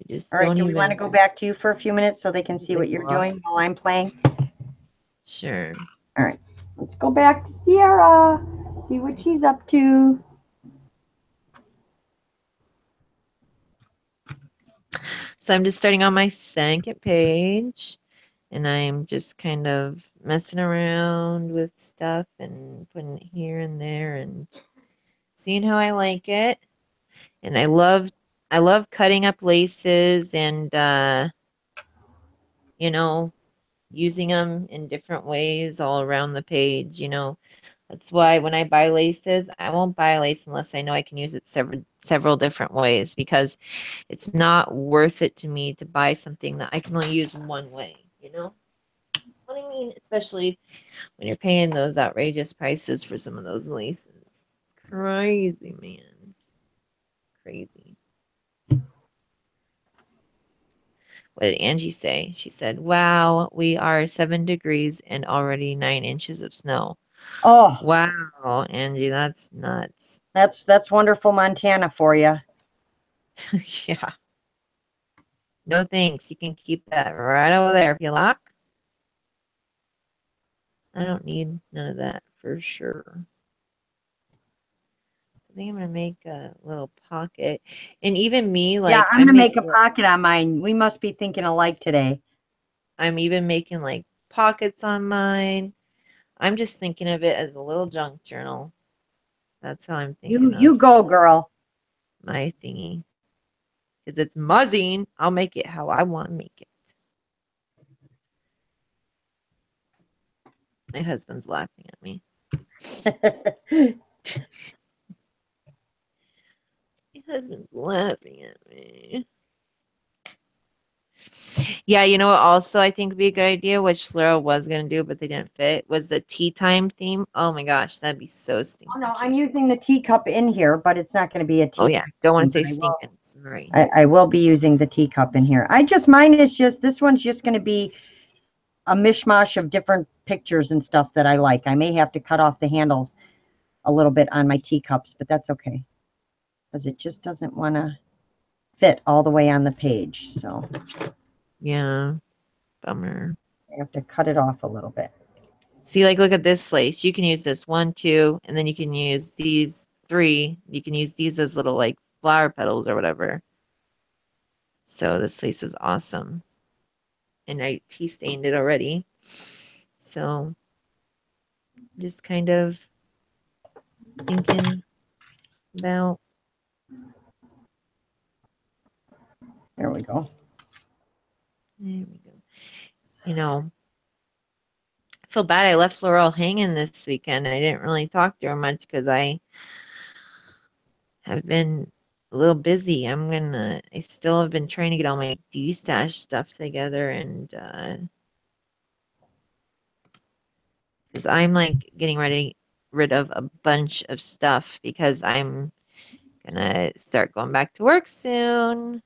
They just All right, don't do we want to even go back to you for a few minutes so they can see what you're wiggle up. doing while I'm playing? Sure. All right, let's go back to Ciara, see what she's up to. So I'm just starting on my second page and I'm just kind of messing around with stuff and putting it here and there and seeing how I like it. And I love cutting up laces and you know, using them in different ways all around the page, you know. That's why when I buy laces, I won't buy a lace unless I know I can use it several different ways because it's not worth it to me to buy something that I can only use one way, you know? What I mean, especially when you're paying those outrageous prices for some of those laces. It's crazy, man. Crazy. What did Angie say? She said, wow, we are 7 degrees and already 9 inches of snow. Oh, Wow, Angie, that's nuts. that's wonderful Montana for you. Yeah. No thanks. You can keep that right over there if you like. I don't need none of that for sure. So I think I'm gonna make a little pocket. And even me, Yeah, like I'm gonna make a pocket on mine. We must be thinking alike today. I'm even making like pockets on mine. I'm just thinking of it as a little junk journal. That's how I'm thinking You of go, girl. my thingy. Because it's muzzing, I'll make it how I want to make it. My husband's laughing at me. My husband's laughing at me. Yeah, you know what also I think would be a good idea, which Flora was going to do, but they didn't fit, was the tea time theme. Oh my gosh, that'd be so Oh stinking no, I'm cute. using the teacup in here, but it's not going to be a Oh tea yeah, time don't want to theme, say but stinking. Sorry. I will be using the teacup in here. Mine is just, this one's just going to be a mishmash of different pictures and stuff that I like. I may have to cut off the handles a little bit on my teacups, but that's okay because it just doesn't want to fit all the way on the page. So Yeah, bummer. I have to cut it off a little bit. See, like, look at this lace. You can use this 1, 2, and then you can use these 3. You can use these as little, like, flower petals or whatever. So this lace is awesome. And I tea stained it already. So just kind of thinking about. There we go. There we go. You know, I feel bad I left Laurel hanging this weekend. I didn't really talk to her much because I have been a little busy. I still have been trying to get all my D-stash stuff together and because I'm like getting rid of a bunch of stuff because I'm gonna start going back to work soon.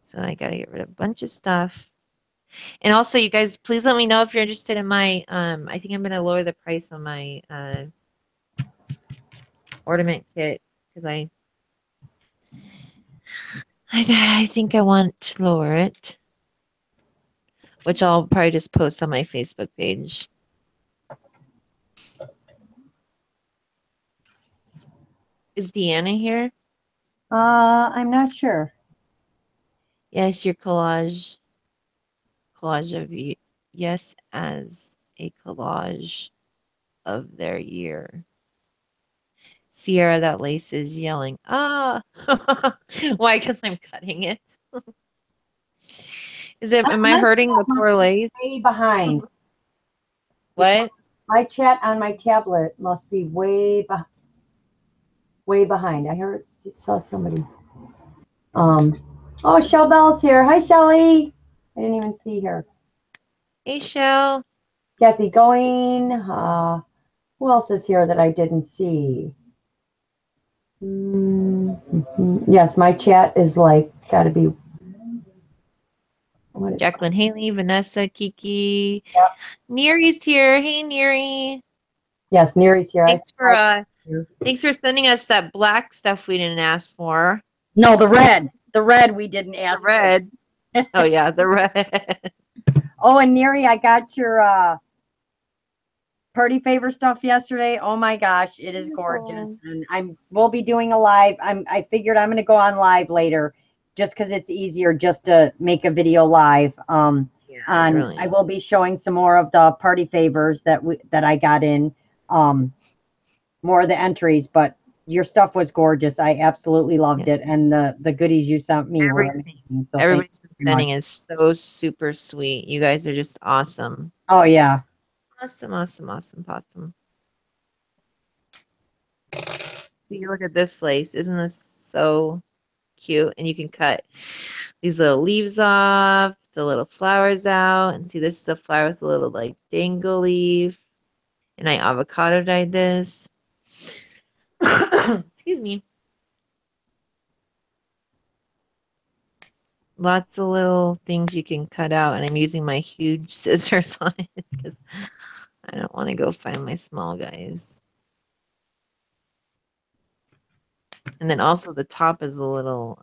So I gotta get rid of a bunch of stuff. And also, you guys, please let me know if you're interested in my I think I'm gonna lower the price on my ornament kit because I think I want to lower it, which I'll probably just post on my Facebook page. Is Deanna here? I'm not sure. Yes, your collage of you. Yes, as a collage of their year. Ciara, that lace is yelling, ah! Why? Because I'm cutting it. Am I My hurting the chat must poor be lace? way behind. What? My chat on my tablet must be way behind. I saw somebody. Um, oh, Shell Bell's here. Hi, Shelly. I didn't even see her. Hey, Shell. Kathy Going. Who else is here that I didn't see? Yes, my chat is like got to be. What is Jacqueline Haley, Vanessa, Kiki. Yep. Neri's here. Hey, Neri. Yes, Neri's here. Thanks for sending us that black stuff we didn't ask for. No, the red. The red we didn't The ask red. for. Oh yeah, the red. Oh, and Neri, I got your party favor stuff yesterday. Oh my gosh, it is gorgeous. And we'll be doing a live. I figured I'm gonna go on live later just because it's easier just to make a video live. Yeah, really. I will be showing some more of the party favors that I got in. More of the entries, but your stuff was gorgeous. I absolutely loved it. And the goodies you sent me were amazing. So Everybody's been sending is so super sweet. You guys are just awesome. Oh yeah. Awesome, awesome, awesome, awesome. See, look at this lace. Isn't this so cute? And you can cut these little leaves off, the little flowers out. And see, this is the flower with a little like dangle leaf. And I avocado dyed this. Excuse me. Lots of little things you can cut out. And I'm using my huge scissors on it because I don't want to go find my small guys. And then also the top is a little,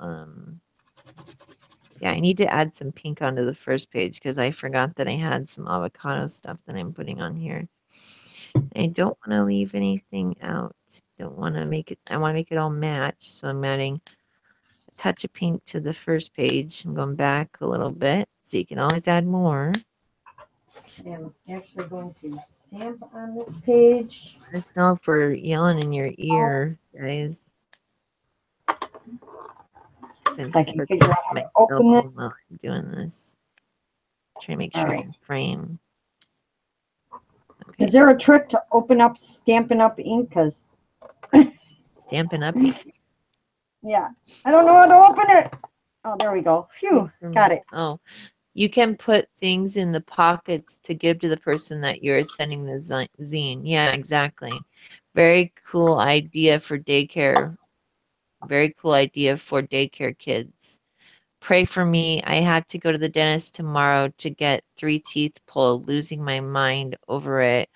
yeah, I need to add some pink onto the first page because I forgot that I had some avocado stuff that I'm putting on here. I don't want to leave anything out. Don't want to make it, I want to make it all match. So I'm adding a touch of pink to the first page. I'm going back a little bit so you can always add more. I'm actually going to stamp on this page. Let us know if we're yelling in your ear, guys. So I'm If I can super figure close out to how my to cell open it. phone while I'm doing this. Trying to make All sure I'm right. in frame. Okay. Is there a trick to open up, stamping up ink? Because Stampin' Up ink. yeah, I don't know how to open it. Oh, there we go. Phew, got it. Oh, you can put things in the pockets to give to the person that you're sending the zine. Yeah, exactly. Very cool idea for daycare. Very cool idea for daycare kids. Pray for me. I have to go to the dentist tomorrow to get 3 teeth pulled, losing my mind over it.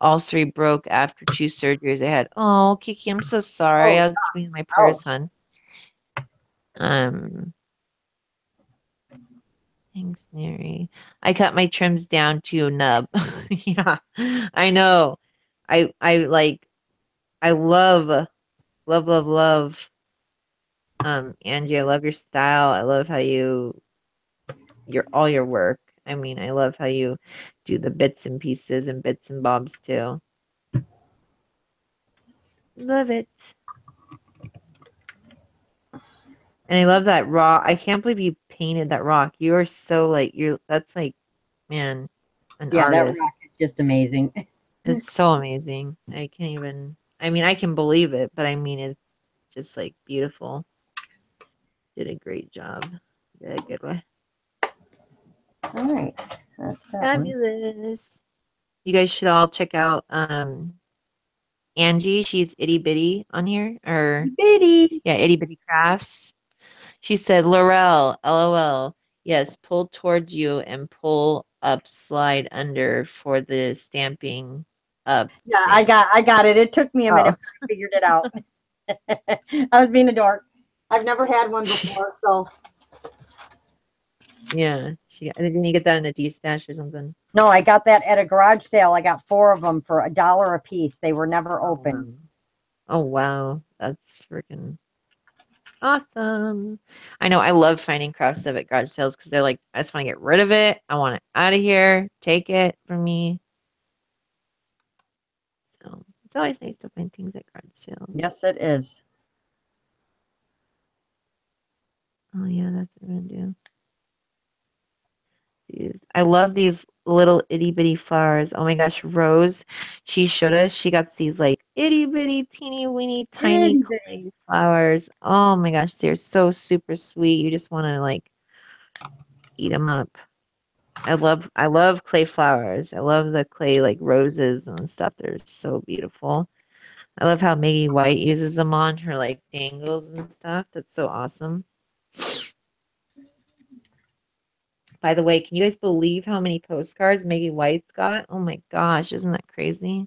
All 3 broke after 2 surgeries I had. Oh, Kiki, I'm so sorry. Oh, I'll keep you in my prayers, ouch. hon. Um, Thanks, Neri. I cut my trims down to a nub. Yeah, I know. I like I love Angie. I love your style. I love how your all your work. I mean, I love how you do the bits and pieces and bits and bobs too. Love it. And I love that rock. I can't believe you painted that rock. You are so like that's like, man, an Yeah, that artist. rock is just amazing. It's so amazing. I can't even, I mean, I can believe it, but I mean, it's just like beautiful. Did a great job. Did a good one. All right, that's that one. Fabulous. You guys should all check out Angie. She's itty bitty on here, or Bitty. yeah, itty bitty crafts. She said, Laurel, LOL. Yes, pull towards you and pull up, slide under for the stamping up Yeah, stamp. I got it. It took me a minute, Oh. but I figured it out. I was being a dork. I've never had one before, so Yeah, didn't you get that in a D-stash or something? no, I got that at a garage sale. I got 4 of them for $1 a piece. They were never Oh open. wow. Oh wow, that's freaking awesome. I know I love finding craft stuff at garage sales because they're like, I just want to get rid of it. I want it out of here. Take it from me. So it's always nice to find things at garage sales. Yes, it is. Oh yeah, that's what we're gonna do. I love these little itty bitty flowers. Oh my gosh, Rose, she showed us. She got these like itty bitty, teeny weeny, tiny Itty bitty. clay flowers. Oh my gosh, they're so super sweet. You just want to like eat them up. I love clay flowers. I love the clay like roses and stuff. They're so beautiful. I love how Maggie White uses them on her like dangles and stuff. That's so awesome. By the way, can you guys believe how many postcards Maggie White's got? Oh my gosh, isn't that crazy?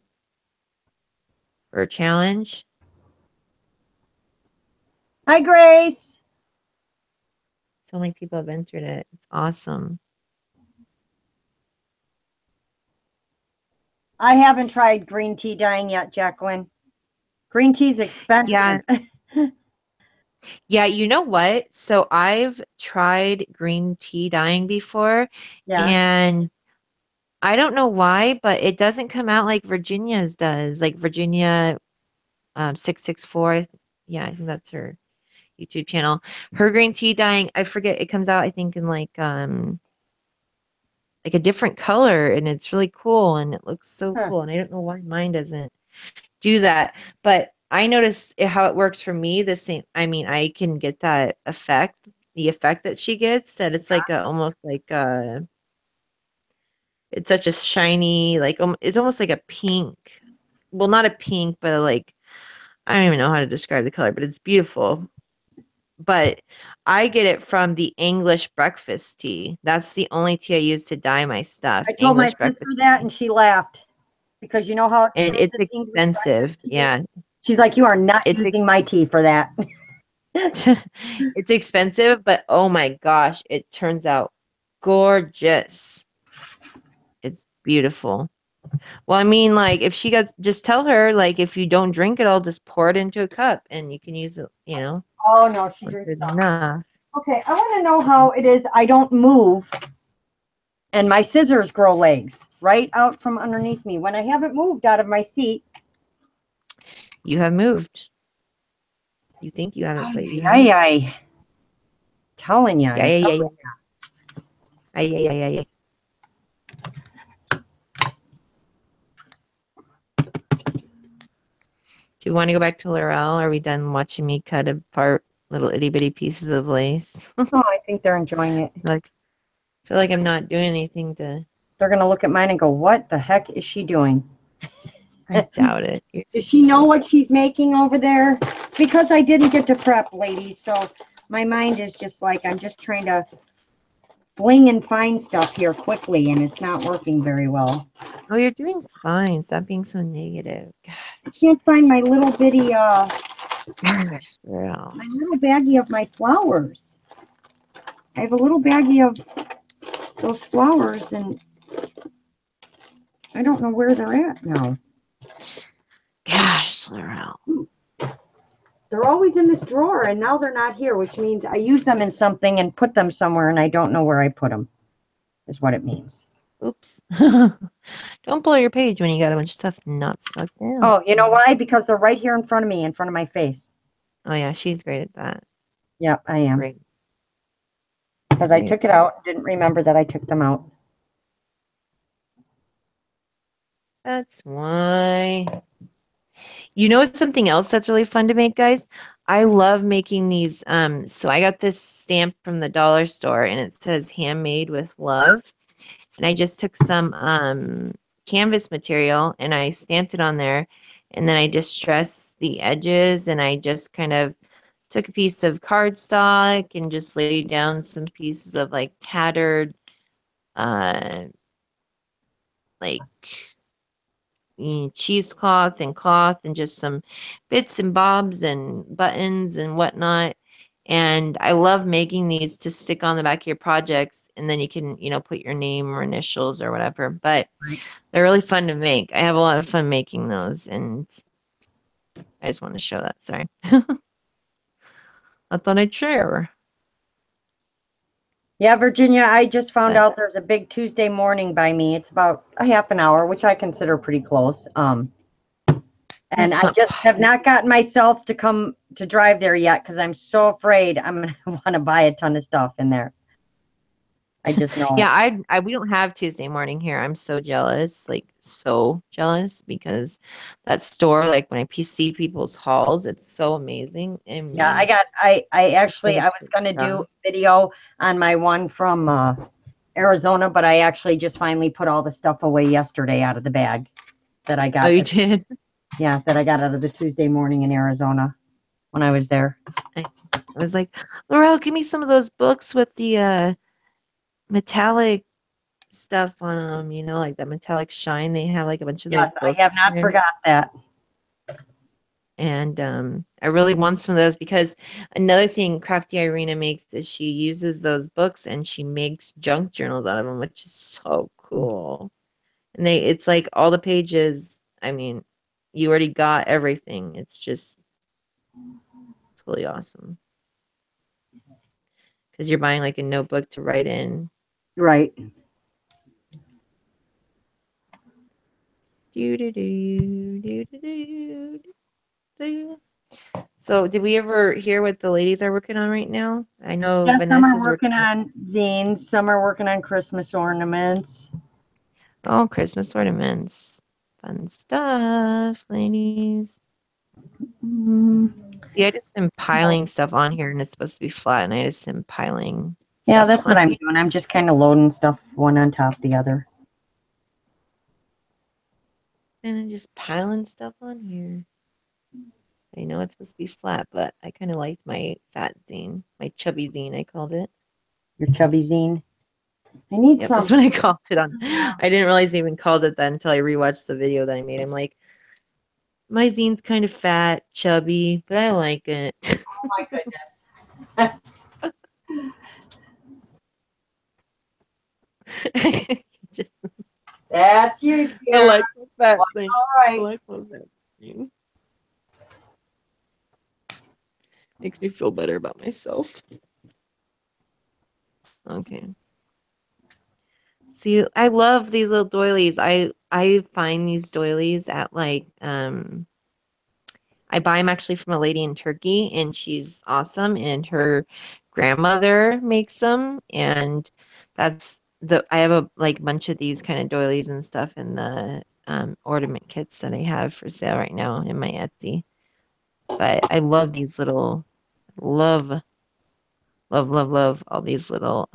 For a challenge. Hi, Grace. So many people have entered it. It's awesome. I haven't tried green tea dyeing yet, Jacqueline. Green tea's expensive. Yeah. Yeah, you know what? So I've tried green tea dyeing before, Yeah. and I don't know why, but it doesn't come out like Virginia's does. Like Virginia 664. Yeah, I think that's her YouTube channel. Her green tea dyeing, I forget, it comes out I think in like a different color, and it's really cool and it looks so Huh. cool, and I don't know why mine doesn't do that. But I notice how it works for me the same. I mean, I can get that effect, the effect that she gets, that it's like almost like it's such a shiny, like it's almost like a pink. Well, not a pink, but like I don't even know how to describe the color, but it's beautiful. But I get it from the English breakfast tea. That's the only tea I use to dye my stuff. I told my English sister breakfast that tea. and she laughed. because you know how And expensive it's English expensive. breakfast tea is? Yeah. She's like, you are not It's using my tea for that. it's expensive, but oh my gosh, it turns out gorgeous. It's beautiful. Well, I mean, like if she got, just tell her, like if you don't drink it all, just pour it into a cup and you can use it, you know, Oh no, she once drinks it's stuff. enough. Okay, I want to know how it is. I don't move, and my scissors grow legs right out from underneath me when I haven't moved out of my seat. You have moved. You think you haven't, but you have. Ay, ay. Telling you, Yeah, I'm yeah, yeah, telling yeah. Yeah, yeah, yeah, yeah. Do you want to go back to Laurel? Are we done watching me cut apart little itty bitty pieces of lace? you. Oh, I think they're enjoying it. Like, I feel like I'm not doing anything to. They're gonna look at mine and go, "What the heck is she doing?" I doubt it. You're Does such a she know kid. what she's making over there? It's because I didn't get to prep, ladies. So my mind is just like I'm just trying to fling and find stuff here quickly, and it's not working very well. Oh, you're doing fine. Stop being so negative. I Gosh. can't find my little bitty, Gosh, girl. my little baggie of my flowers. I have a little baggie of those flowers, and I don't know where they're at now. Gosh, Laurel. They're always in this drawer, and now they're not here, which means I use them in something and put them somewhere, and I don't know where I put them, is what it means. Oops. Don't blow your page when you got a bunch of stuff not stuck down. Oh, you know why? Because they're right here in front of me, in front of my face. Oh, yeah, she's great at that. Yep, I am. Great. Because I Great. took it out, didn't remember that I took them out. That's why. You know something else that's really fun to make, guys? I love making these. So I got this stamp from the dollar store and it says handmade with love. And I just took some canvas material and I stamped it on there. And then I distressed the edges and I just kind of took a piece of cardstock and just laid down some pieces of like tattered like cheesecloth and cloth and just some bits and bobs and buttons and whatnot. And I love making these to stick on the back of your projects, and then you can, you know, put your name or initials or whatever. But they're really fun to make. I have a lot of fun making those, and I just want to show that. Sorry. I thought I'd share. Yeah, Virginia, I just found But out there's a big Tuesday morning by me. It's about a half an hour, which I consider pretty close. And that's I not. just have not gotten myself to come to drive there yet because I'm so afraid I'm going to want to buy a ton of stuff in there. I just know Yeah, it. we don't have Tuesday morning here. I'm so jealous, like so jealous because that store, like when I see people's hauls, it's so amazing. I Yeah, mean, I so actually, I much was good going to do stuff. a video on my one from Arizona, but I actually just finally put all the stuff away yesterday out of the bag that I Oh, got. you did? Yeah, that I got out of the Tuesday morning in Arizona when I was there. I was like, Laurel, give me some of those books with the metallic stuff on them, you know, like that metallic shine. They have like a bunch of those Yes, I have books not there. forgot that. And I really want some of those because another thing Crafty Irina makes is she uses those books and she makes junk journals out of them, which is so cool. And it's like all the pages, I mean, you already got everything. It's just totally awesome. Because you're buying like a notebook to write in. Right. Do, do, do, do, do, do, do. So, did we ever hear what the ladies are working on right now? I know Yeah, some are Vanessa's working working on, on zines, some are working on Christmas ornaments. oh, Christmas ornaments. Fun stuff, ladies. Mm, See, I just am piling stuff on here and it's supposed to be flat, and I just am piling yeah, stuff that's what on I'm here. doing. I'm just kind of loading stuff one on top of the other. And I'm just piling stuff on here. I know it's supposed to be flat, but I kind of liked my fat zine, my chubby zine, I called it. Your chubby zine. I need Yep, some. that's what I called it on. I didn't realize I even called it that until I rewatched the video that I made. I'm like, my zine's kind of fat, chubby, but I like it. Oh my goodness. Just, That's you, I Ciara. like my fat All thing. I right. like my fat thing. Makes me feel better about myself. Okay. See, I love these little doilies. I find these doilies at like I buy them actually from a lady in Turkey, and she's awesome, and her grandmother makes them, and that's the I have a like bunch of these kind of doilies and stuff in the ornament kits that I have for sale right now in my Etsy. But I love these little love love all these little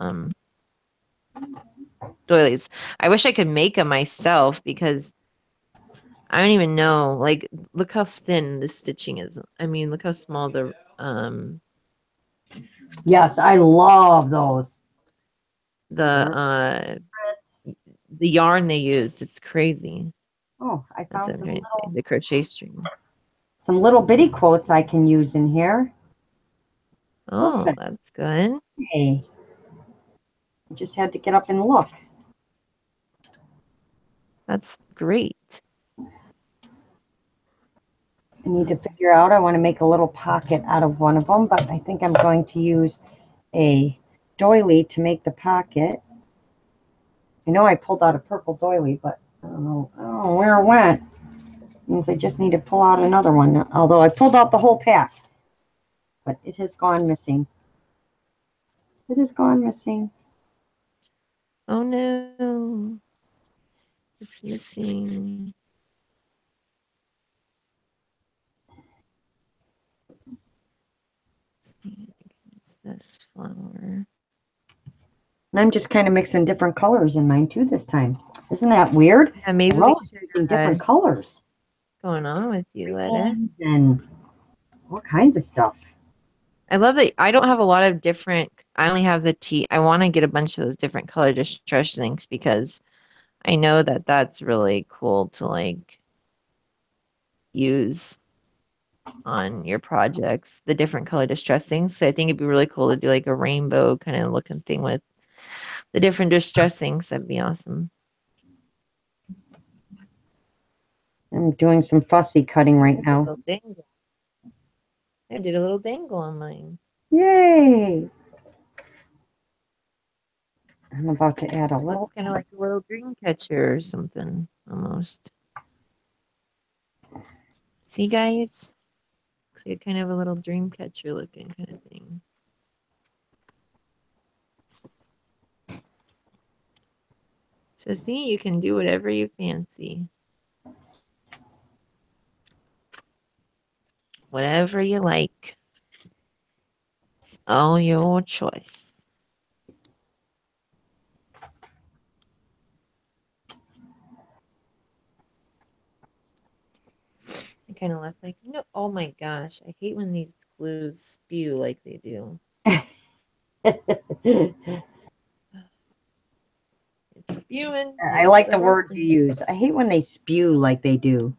doilies. I wish I could make them myself because I don't even know. Like, look how thin the stitching is. I mean, look how small Yes, I love those. the the yarn they used. It's crazy. Oh, I That's found what I'm trying to say. The crochet string. some little bitty quotes I can use in here. Oh, Perfect. that's good. Hey, I just had to get up and look. That's great. I need to figure out, I want to make a little pocket out of one of them, but I think I'm going to use a doily to make the pocket. I know I pulled out a purple doily, but I don't know where it went. Means I just need to pull out another one, although I pulled out the whole pack, but it has gone missing. It has gone missing. Oh no. It's missing. See, it's this flower. And I'm just kind of mixing different colors in mine too this time. Isn't that weird? Yeah, maybe I we love should using different colors. going on with you, Letta. And all kinds of stuff. I love that I don't have a lot of different. I only have the T. I want to get a bunch of those different color distress things because I know that that's really cool to like use on your projects, the different color distress things. So I think it'd be really cool to do like a rainbow kind of looking thing with the different distress things. That'd be awesome. I'm doing some fussy cutting right now. Little dangle. I did a little dangle on mine. Yay! I'm about to add a little. Looks kind of like a little dream catcher or something, almost. See, guys? Looks like kind of a little dream catcher looking kind of thing. So see, you can do whatever you fancy. Whatever you like. It's all your choice. I kind of left like, no, oh my gosh. I hate when these glues spew like they do. It's spewing. I There's like the several word you things. use. I hate when they spew like they do.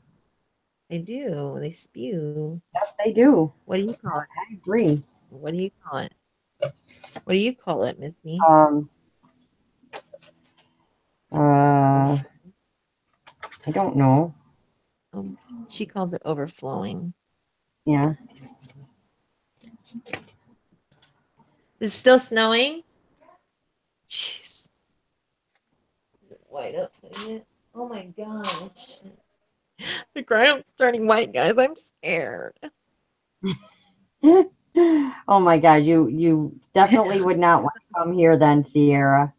They do. They spew. Yes, they do. What do you call it? I agree. What do you call it? What do you call it, Missy? Um, I don't know. She calls it overflowing. Yeah. Is it still snowing? Jeez. White outside. Oh my gosh. The ground's turning white, guys. I'm scared. Oh my God, you definitely would not want to come here then, Ciara.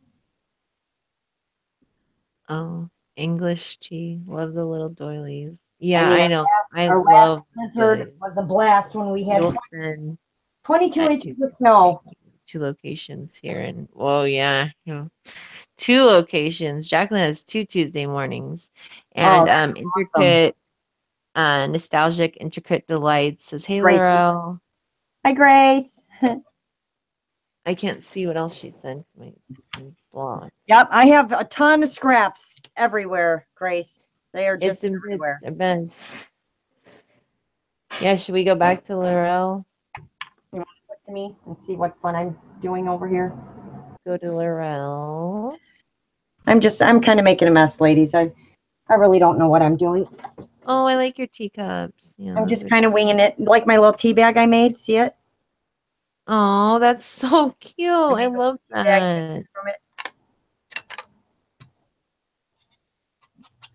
Oh, English tea. Love the little doilies. I Yeah, mean, I know. I our last love blizzard doilies. was a blast when we had You'll spend 22 at inches of snow. two locations here, and well, yeah, two locations. Jacqueline has two Tuesday mornings, Oh, and that's awesome. intricate, nostalgic, intricate delights says, "Hey, Gracie. Laurel." Hi, Grace. I can't see what else she sent. My blocked. Yep, I have a ton of scraps everywhere, Grace. They are just everywhere. It's a mess. Yeah, should we go back to Laurel? You want to look to me and see what fun I'm doing over here? Let's go to Laurel. I'm kind of making a mess, ladies. I really don't know what I'm doing. Oh, I like your teacups. Yeah, I'm just kind of winging it, like my little tea bag I made. See it? Oh, that's so cute. I love that.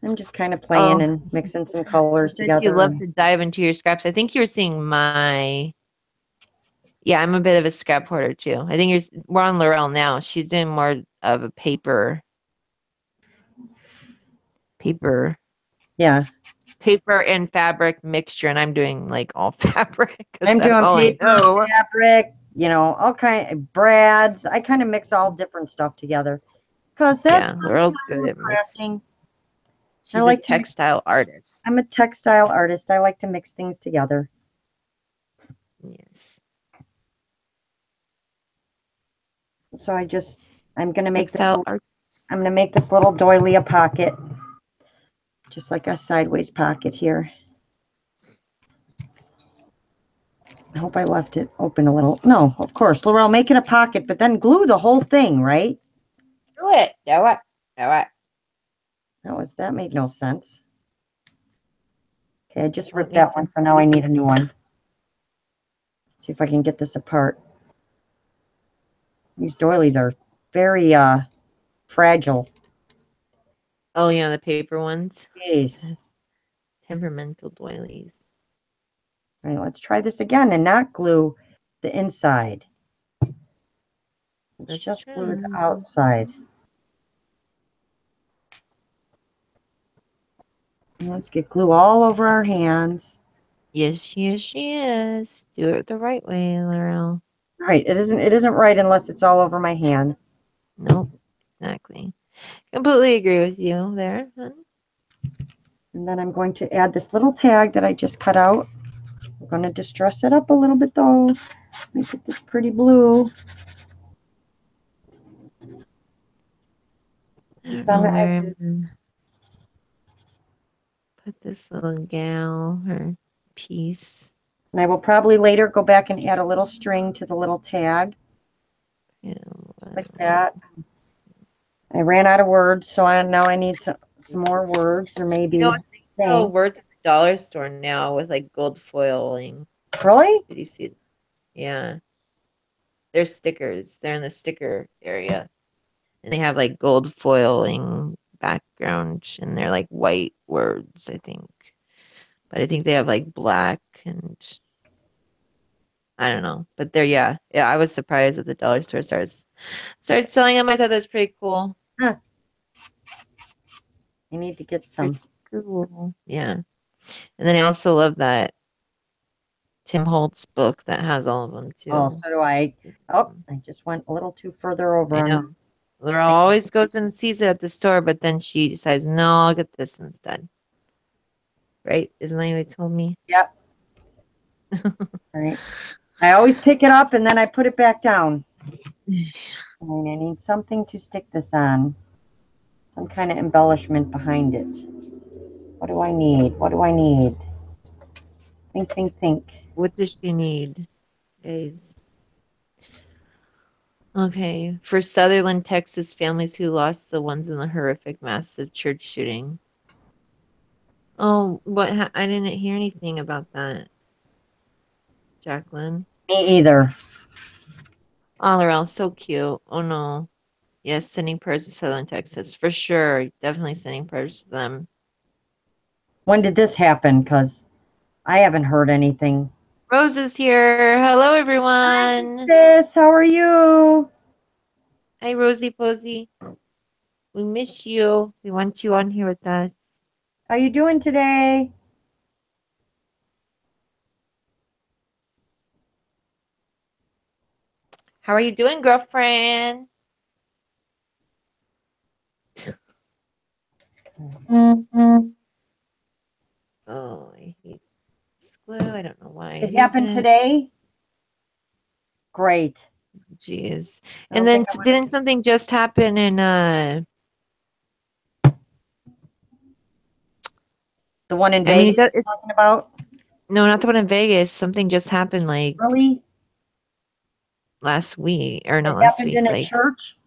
I'm just kind of playing and mixing some colors You said together. you love to dive into your scraps. I think you were seeing my. Yeah, I'm a bit of a scrap hoarder too. I think we're on Laurel now. She's doing more of a paper. Yeah. Paper and fabric mixture, and I'm doing like all fabric. I'm that's doing all paper, I know. fabric, all kind of brads. I kind of mix all different stuff together because that's Laurel's good at mixing. crafting. She's a textile artist. I'm a textile artist. I like to mix things together. Yes. So I'm gonna make textile artist. I'm gonna make this little doily a pocket, just like a sideways pocket here. I hope I left it open a little. No, of course, Laurel, make it a pocket, but then glue the whole thing, right? Do it. That made no sense. Okay, I just ripped that one, so now I need a new one. See if I can get this apart. These doilies are very fragile. Oh yeah, the paper ones. Jeez. Temperamental doilies. All right, let's try this again and not glue the inside. Let's just glue the outside. And let's get glue all over our hands. Yes, yes, yes. Do it the right way, Laurel. Right. It isn't right unless it's all over my hands. Nope. Exactly. Completely agree with you there. And then I'm going to add this little tag that I just cut out. I'm going to distress it up a little bit though. Make it this pretty blue. Just on the edges. Put this little gal, her piece. And I will probably later go back and add a little string to the little tag. Just like that. I ran out of words, so now I need some more words, or maybe. Words at the dollar store now with like gold foiling. Really? Did you see it? Yeah. They're stickers. They're in the sticker area. And they have like gold foiling background and they're like white words, I think. But I think they have like black and I don't know. But they're yeah, I was surprised that the dollar store started selling them. I thought that was pretty cool. Huh. I need to get some. Cool. Yeah. And then I also love that Tim Holtz book that has all of them too. Oh, so do I. Oh, I just went a little too further over. I know. Laura always goes and sees it at the store, but then she decides, no, I'll get this instead. Right? Isn't that what you told me? Yep. Right. I always pick it up and then I put it back down. I need something to stick this on. Some kind of embellishment behind it. What do I need? What do I need? Think, think, think. What does she need, guys? Okay. For Sutherland, Texas, families who lost the ones in the horrific massive church shooting. Oh, what? I didn't hear anything about that. Jacqueline. Me either. Oh, they're all so cute. Oh no. Yes, sending prayers to Sutherland, Texas. For sure. Definitely sending prayers to them. When did this happen? Because I haven't heard anything. Rose is here. Hello, everyone. Hi, sis. How are you? Hi, Rosie Posey. We miss you. We want you on here with us. How you doing today? How are you doing, girlfriend? Oh, I hate this glue. I don't know why. It happened today? Great. Jeez. I And don't then think I would. didn't something just happen in The one in I mean Vegas you're talking about? no, not the one in Vegas. Something just happened like Really? last week or It not last happened week, in a like church?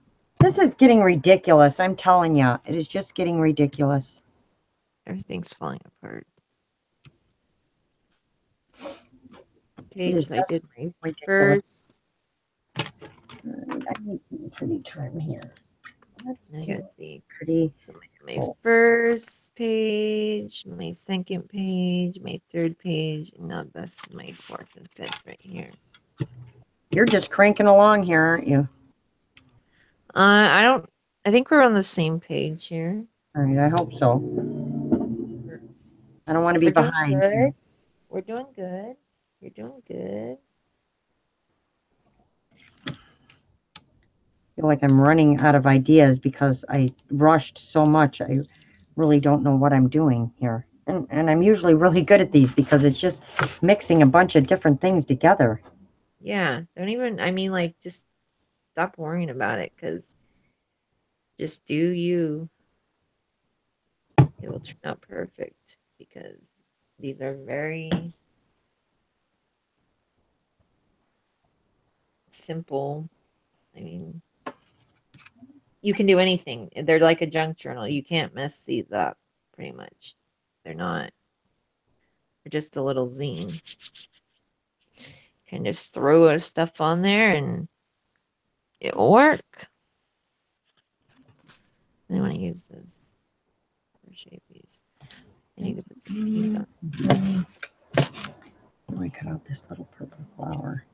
This is getting ridiculous. I'm telling you, it is just getting ridiculous. everything's falling apart. It Okay, is so I just did my ridiculous. first. I need some pretty trim here. Let's I do gotta see. pretty. So my Cool. first page, my second page, my third page, and now this is my fourth and fifth right here. You're just cranking along here, aren't you? I think we're on the same page here. All right, I hope so. I don't want to be We're doing behind good. here. We're doing good. You're doing good. I feel like I'm running out of ideas because I rushed so much. I really don't know what I'm doing here. And I'm usually really good at these because it's just mixing a bunch of different things together. Yeah, don't even, I mean, like, just stop worrying about it because just do you. It will turn out perfect because these are very simple. I mean, you can do anything. They're like a junk journal. You can't mess these up, pretty much. They're not. They're just a little zine. You can just throw stuff on there and it will work. I want to use this for shape these. I need to put some pink on. Oh, I cut out this little purple flower.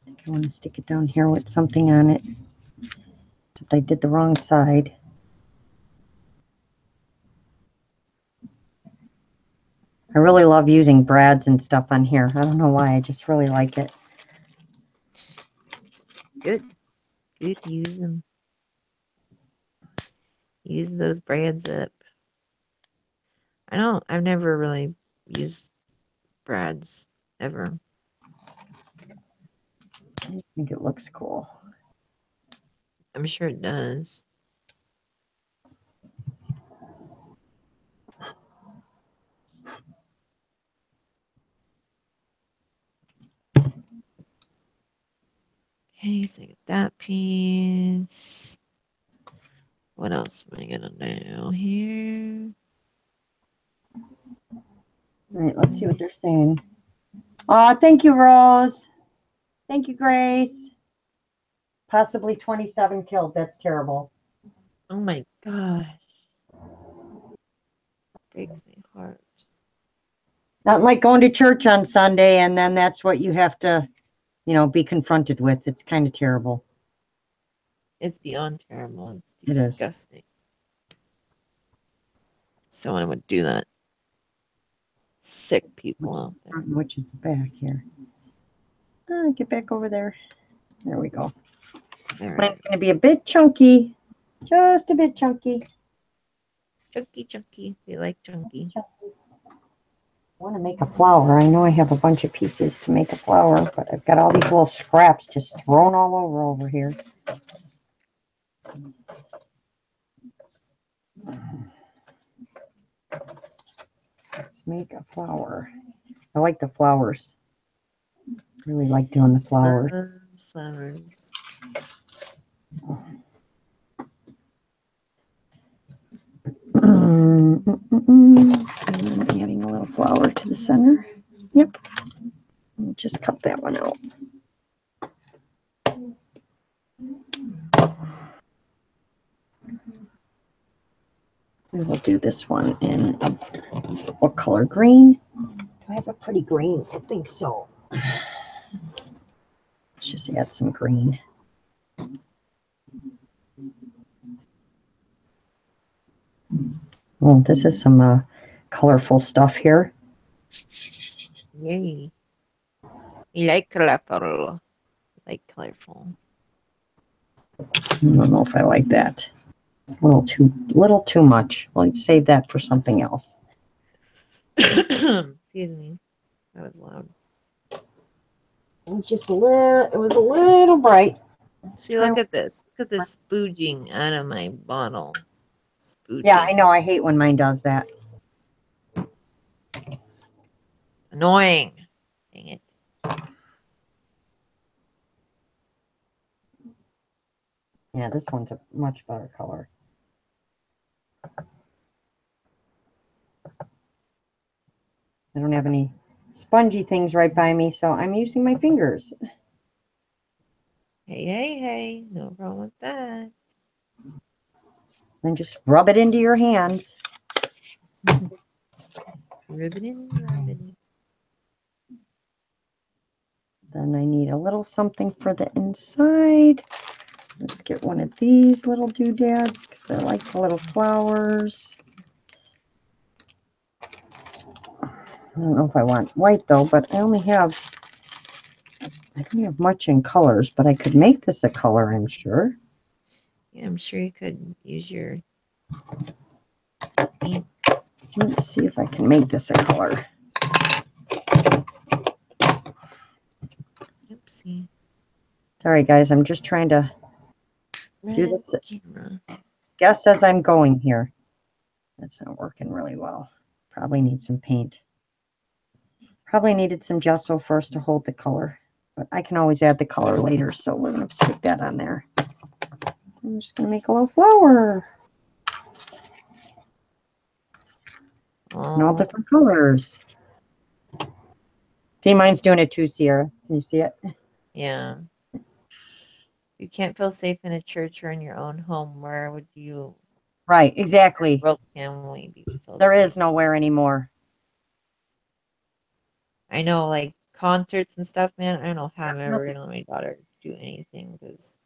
I think I want to stick it down here with something on it. Except I did the wrong side. I really love using brads and stuff on here. I don't know why. I just really like it. Good. Good. Use them. Use those brads up. I've never really used brads ever. I think it looks cool. I'm sure it does. Okay, so I get that piece. What else am I gonna do here? All right, let's see what they're saying. Oh, thank you, Rose. Thank you, Grace. Possibly 27 killed. That's terrible. Oh my gosh. Breaks my heart. Not like going to church on Sunday and then that's what you have to, be confronted with. It's kind of terrible. It's beyond terrible. It's It is. disgusting. Someone would do that. Sick people out there. Which is the back here? Get back over there. There we go. Mine's going to be a bit chunky. Just a bit chunky. Chunky, chunky. We like chunky. I want to make a flower. I know I have a bunch of pieces to make a flower, but I've got all these little scraps just thrown all over here. Let's make a flower. I like the flowers. Really like doing the flowers. Flowers. Adding a little flower to the center. Yep. Just cut that one out. We will do this one in what color? Green? Do I have a pretty green? I think so. Let's just add some green. Oh, this is some colorful stuff here. Yay. You like colorful. Like colorful. I don't know if I like that. It's a little too much. Well, let's save that for something else. Excuse me. That was loud. It was a little bright. See, look at this. Look at this spooging out of my bottle. Spooging. Yeah, I know. I hate when mine does that. Annoying. Dang it. Yeah, this one's a much better color. I don't have any spongy things right by me, so I'm using my fingers. Hey, hey, hey. No problem with that. And just rub it into your hands. Ribbon, ribbon. Then I need a little something for the inside. Let's get one of these little doodads because I like the little flowers. I don't know if I want white though, but I don't have much in colors, but I could make this a color, I'm sure. Yeah, I'm sure you could use your inks. Let's see if I can make this a color. Oopsie. Sorry guys, I'm just trying to do this. Camera. Guess as I'm going here. That's not working really well. Probably need some paint. Probably needed some gesso first to hold the color, but I can always add the color later, so we're going to stick that on there. I'm just going to make a little flower. And all different colors. See, mine's doing it too, Ciara. Can you see it? Yeah. You can't feel safe in a church or in your own home. Where would you? Right, exactly. Well, can we be feel There safe? is nowhere anymore. I know, like concerts and stuff, man. I don't know how I'm ever gonna let my daughter do anything because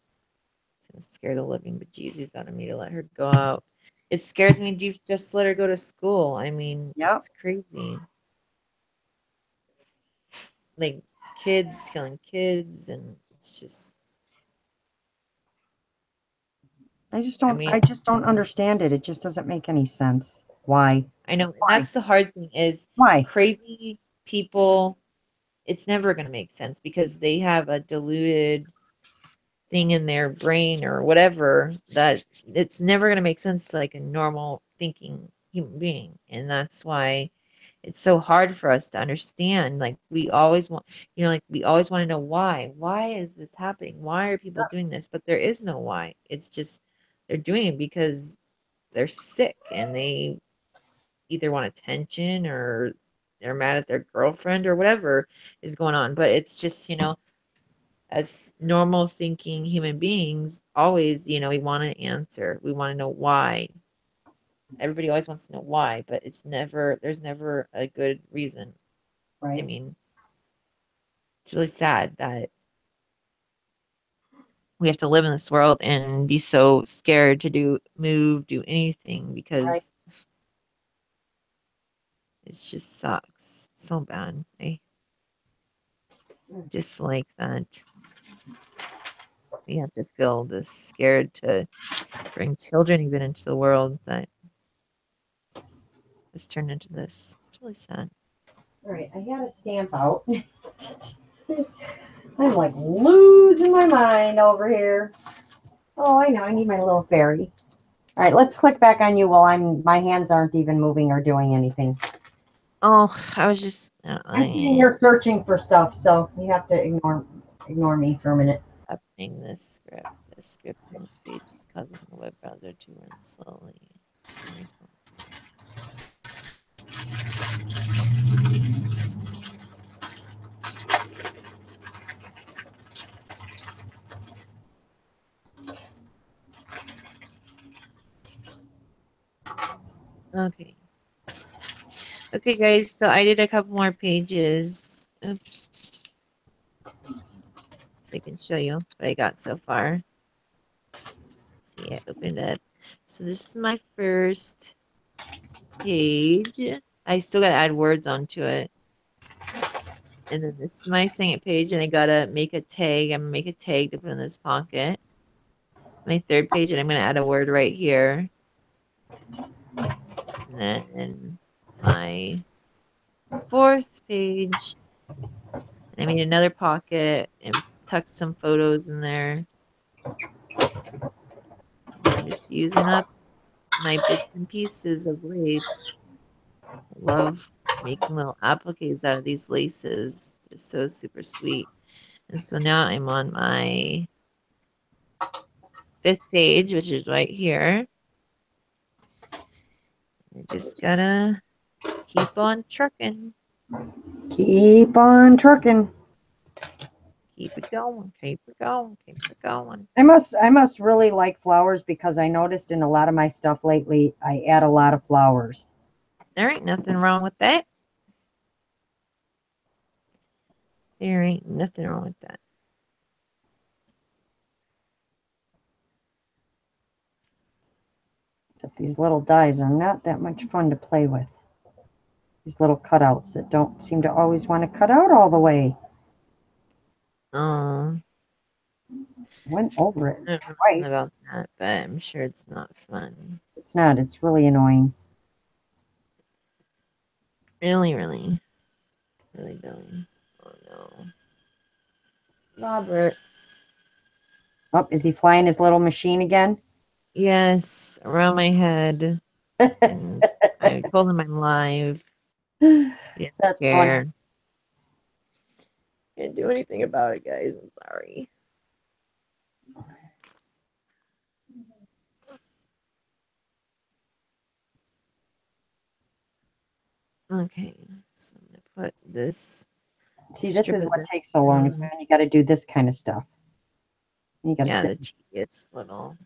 it's gonna scare the living bejesus out of me to let her go out. It scares me to just let her go to school. I mean, it's crazy. Like kids killing kids, and it's just. I just don't understand it. It just doesn't make any sense. Why? I know, and that's the hard thing is Why? crazy people. It's never going to make sense because they have a diluted thing in their brain or whatever that it's never going to make sense to like a normal thinking human being, and that's why it's so hard for us to understand. Like we always want, like we always want to know why is this happening, why are people doing this, but there is no why. It's just they're doing it because they're sick and they either want attention or they're mad at their girlfriend or whatever is going on. But it's just, as normal thinking human beings, always, we want to answer. We want to know why. Everybody always wants to know why, but there's never a good reason. Right. I mean, it's really sad that we have to live in this world and be so scared to do anything because it just sucks so bad. I dislike that we have to feel this scared to bring children even into the world that has turned into this. It's really sad. All right, I had a stamp out. I'm like losing my mind over here. Oh, I know. I need my little fairy. All right, let's click back on you while my hands aren't even moving or doing anything. Oh, I was just You're searching for stuff, so you have to ignore me for a minute. opening this script. The script on this page is causing the web browser to run slowly. Okay. Okay, guys, so I did a couple more pages. Oops. So I can show you what I got so far. See, I opened it. So this is my first page. I still got to add words onto it. And then this is my second page, and I gotta make a tag. I'm gonna make a tag to put in this pocket. My third page, and I'm gonna add a word right here. And then my fourth page, and I made another pocket and tucked some photos in there. I'm just using up my bits and pieces of lace. I love making little appliques out of these laces. They're so super sweet. And so now I'm on my 5th page, which is right here. I just gotta keep on trucking. Keep on trucking. Keep it going, keep it going, keep it going. I must really like flowers because I noticed in a lot of my stuff lately, I add a lot of flowers. There ain't nothing wrong with that. There ain't nothing wrong with that. But these little dies are not that much fun to play with. These little cutouts that don't seem to always want to cut out all the way. Oh, Went over it I don't know twice. about that, but I'm sure it's not fun. It's not. It's really annoying. Really, really, really. Oh no. Robert. Oh, is he flying his little machine again? Yes, around my head. And I told him I'm live. He didn't That's funny. care. Can't do anything about it, guys. I'm sorry. Okay, so I'm gonna put this See, this strip is of what this takes so long is down. when you got to do this kind of stuff. You got to Yeah, sit the and tedious little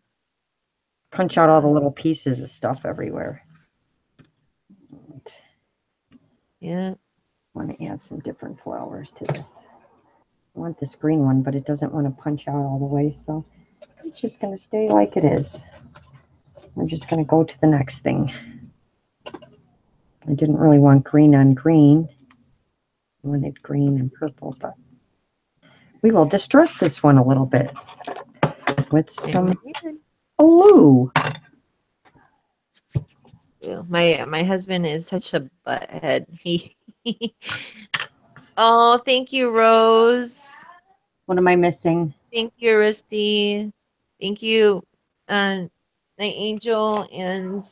punch out all the stuff. little pieces of stuff everywhere. Yeah. I want to add some different flowers to this. I want this green one, but it doesn't want to punch out all the way, so it's just going to stay like it is. I'm just going to go to the next thing. I didn't really want green on green. I wanted green and purple, but we will distress this one a little bit with some blue. My husband is such a butthead. Oh, thank you, Rose. What am I missing? Thank you, Rusty. Thank you, my angel and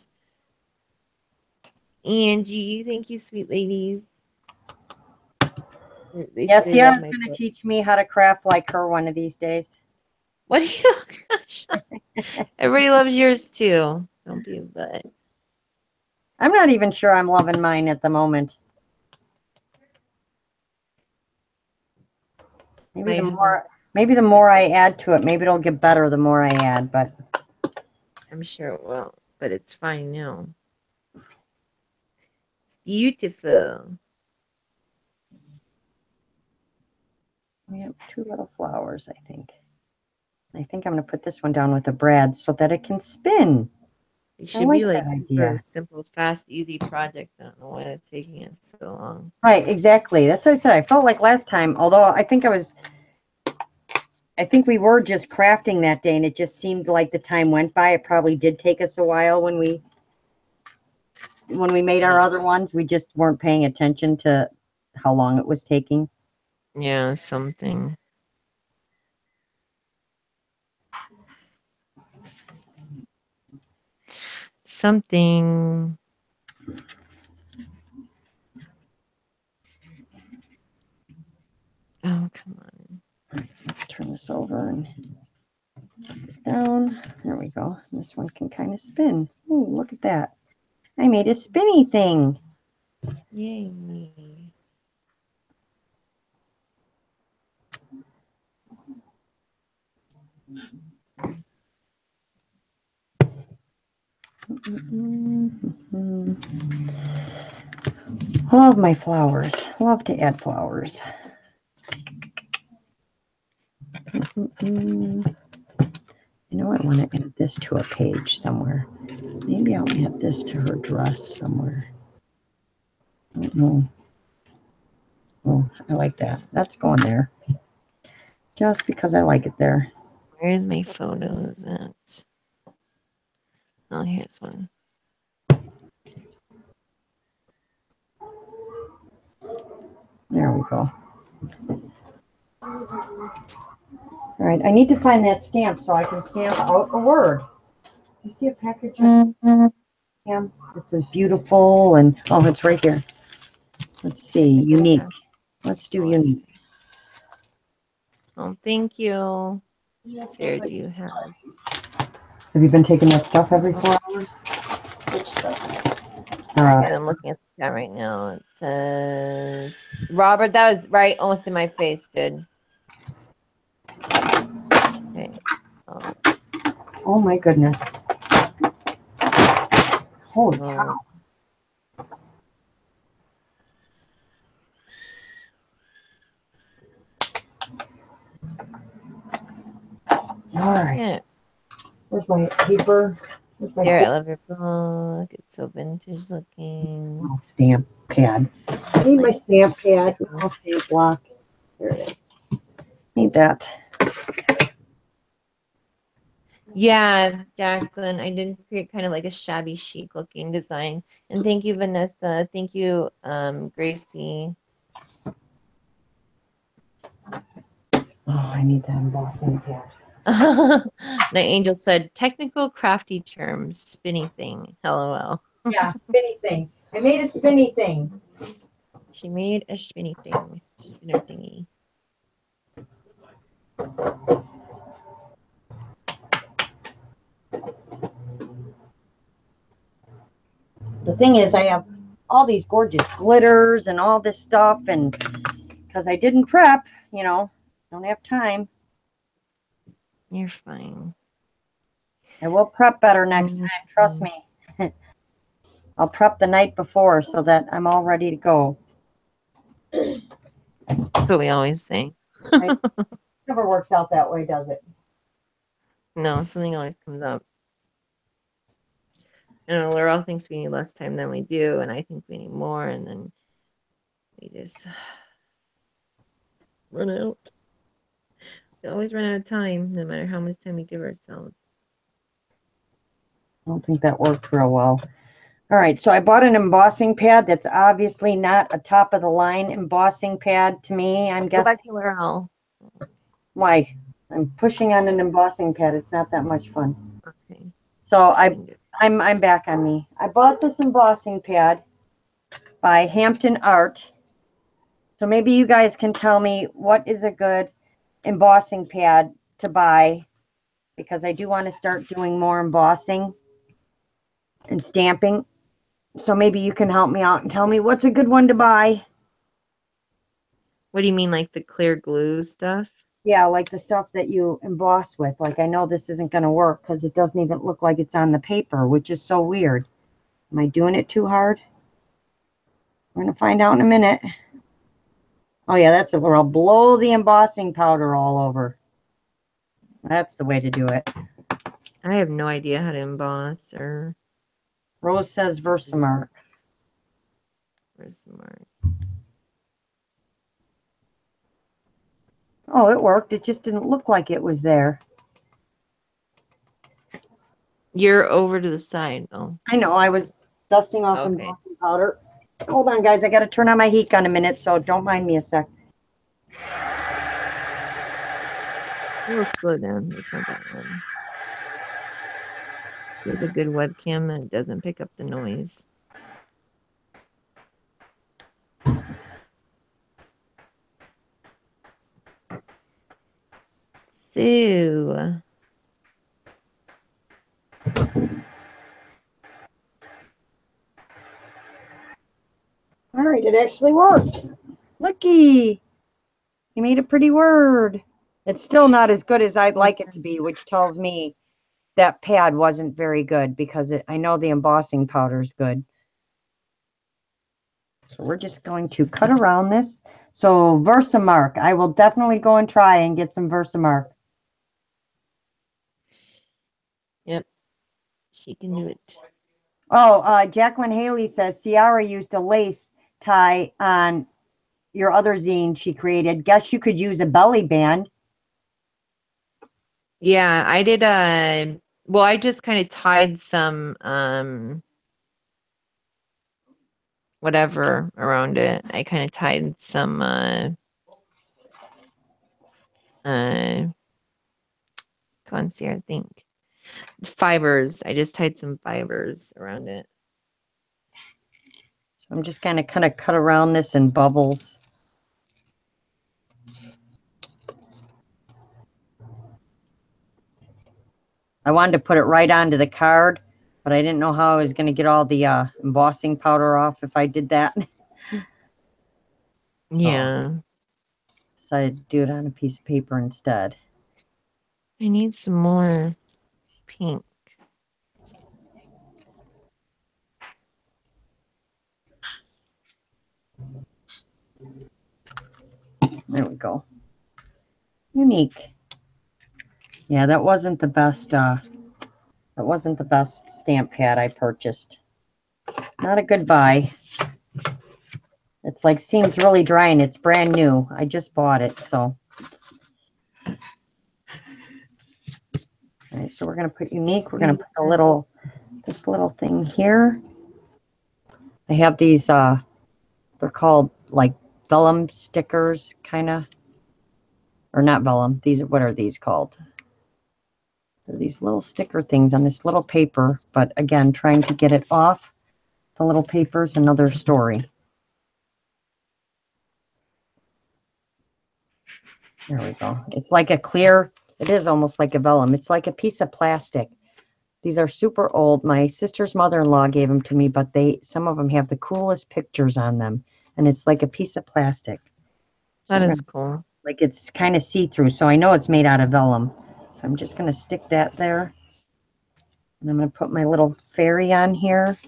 Angie. Thank you, sweet ladies. They Yeah, say they love Ciara's my going to book. teach me how to craft like her one of these days. What do you? Gosh, everybody loves yours too. Don't be a butt. I'm not even sure I'm loving mine at the moment. My husband, Maybe the more I add to it, maybe it'll get better the more I add, but I'm sure it will, but it's fine now. It's beautiful. we have two little flowers, I think. I think I'm going to put this one down with a brad so that it can spin. They I should like be like that super idea. simple, fast, easy projects. I don't know why it's taking it so long. Right, exactly. That's what I said. I felt like last time, although I think we were just crafting that day and it just seemed like the time went by. It probably did take us a while when we made our other ones. We just weren't paying attention to how long it was taking. Yeah, something. Something. Oh, come on. Let's turn this over and put this down. There we go. This one can kind of spin. Ooh, look at that. I made a spinny thing. Yay. Love my flowers. Love to add flowers. I know I want to add this to a page somewhere. Maybe I'll add this to her dress somewhere. I don't know. Oh, I like that. That's going there. Just because I like it there. Where's my photos at? Oh, here's one. There we go. All right, I need to find that stamp so I can stamp out a word. You see a package of stamp? It says beautiful and, oh, it's right here. Let's see, unique. Let's do unique. Oh, thank you. Sarah, do you have? Have you been taking that stuff every 4 hours? Which stuff? I'm looking at the chat right now. It says, Robert, that was right almost in my face, dude. Okay. Oh my goodness. Holy cow. All right. Yeah. Where's my paper? Sarah, I love your book. It's so vintage looking. Oh, stamp pad. I need my stamp pad. Oh, stamp block. There it is. Need that. Yeah, Jacqueline, I did create kind of like a shabby chic looking design. And thank you, Vanessa. Thank you, Gracie. Oh, I need that embossing pad. The angel said, technical crafty terms, spinny thing. LOL. Yeah, spinny thing. I made a spinny thing. She made a spinny thing. Spinner thingy. The thing is, I have all these gorgeous glitters and all this stuff, and because I didn't prep, you know, don't have time. You're fine. I will prep better next time, trust me. I'll prep the night before so that I'm all ready to go. That's what we always say. It never works out that way, does it? No, something always comes up. I don't know, Laurel thinks we need less time than we do, and I think we need more, and then we just run out. We always run out of time, no matter how much time we give ourselves. I don't think that worked real well. All right, so I bought an embossing pad that's obviously not a top-of-the-line embossing pad to me, I'm guessing. Go back to Laurel. Why? I'm pushing on an embossing pad. It's not that much fun. Okay. So I'm back on me. I bought this embossing pad by Hampton Art. So maybe you guys can tell me what is a good embossing pad to buy, because I do want to start doing more embossing and stamping. So maybe you can help me out and tell me what's a good one to buy. What do you mean, like the clear glue stuff? Yeah, like the stuff that you emboss with. Like, I know this isn't going to work because it doesn't even look like it's on the paper, which is so weird. Am I doing it too hard? We're going to find out in a minute. Oh, yeah, that's it. I'll blow the embossing powder all over. That's the way to do it. I have no idea how to emboss or... Rose says Versamark. Versamark. Oh, it worked. It just didn't look like it was there. You're over to the side, though. I know. I was dusting off embossing powder. Hold on, guys. I got to turn on my heat gun a minute, so don't mind me a sec. We'll slow down. It's not that one. She has a good webcam that doesn't pick up the noise. So... All right, it actually worked. Looky. You made a pretty word. It's still not as good as I'd like it to be, which tells me that pad wasn't very good, because I know the embossing powder is good. So we're just going to cut around this. So Versamark, I will definitely go and try and get some Versamark. Yep, she can do it. Oh, Jacqueline Haley says Ciara used a lace tie on your other zine she created. Guess you could use a belly band. Yeah, I did well, I just kind of tied some whatever around it. I kind of tied some Come on, Ciara, think. Fibers. I just tied some fibers around it. So I'm just kind of cut around this in bubbles. I wanted to put it right onto the card, but I didn't know how I was going to get all the embossing powder off if I did that. Yeah. So decided to do it on a piece of paper instead. I need some more pink. There we go. Unique. Yeah, that wasn't the best stamp pad I purchased. Not a good buy. It's like seems really dry and it's brand new. I just bought it, so. All right, so we're going to put unique. We're going to put this little thing here. I have these, they're called like vellum stickers, kind of. Or not vellum. What are these called? They're these little sticker things on this little paper, but again, trying to get it off the little paper is another story. There we go. It's like a clear, it is almost like a vellum. It's like a piece of plastic. These are super old. My sister's mother-in-law gave them to me, but some of them have the coolest pictures on them. And it's like a piece of plastic. So That is cool. Like it's kind of see-through. So I know it's made out of vellum. So I'm just going to stick that there. And I'm going to put my little fairy on here.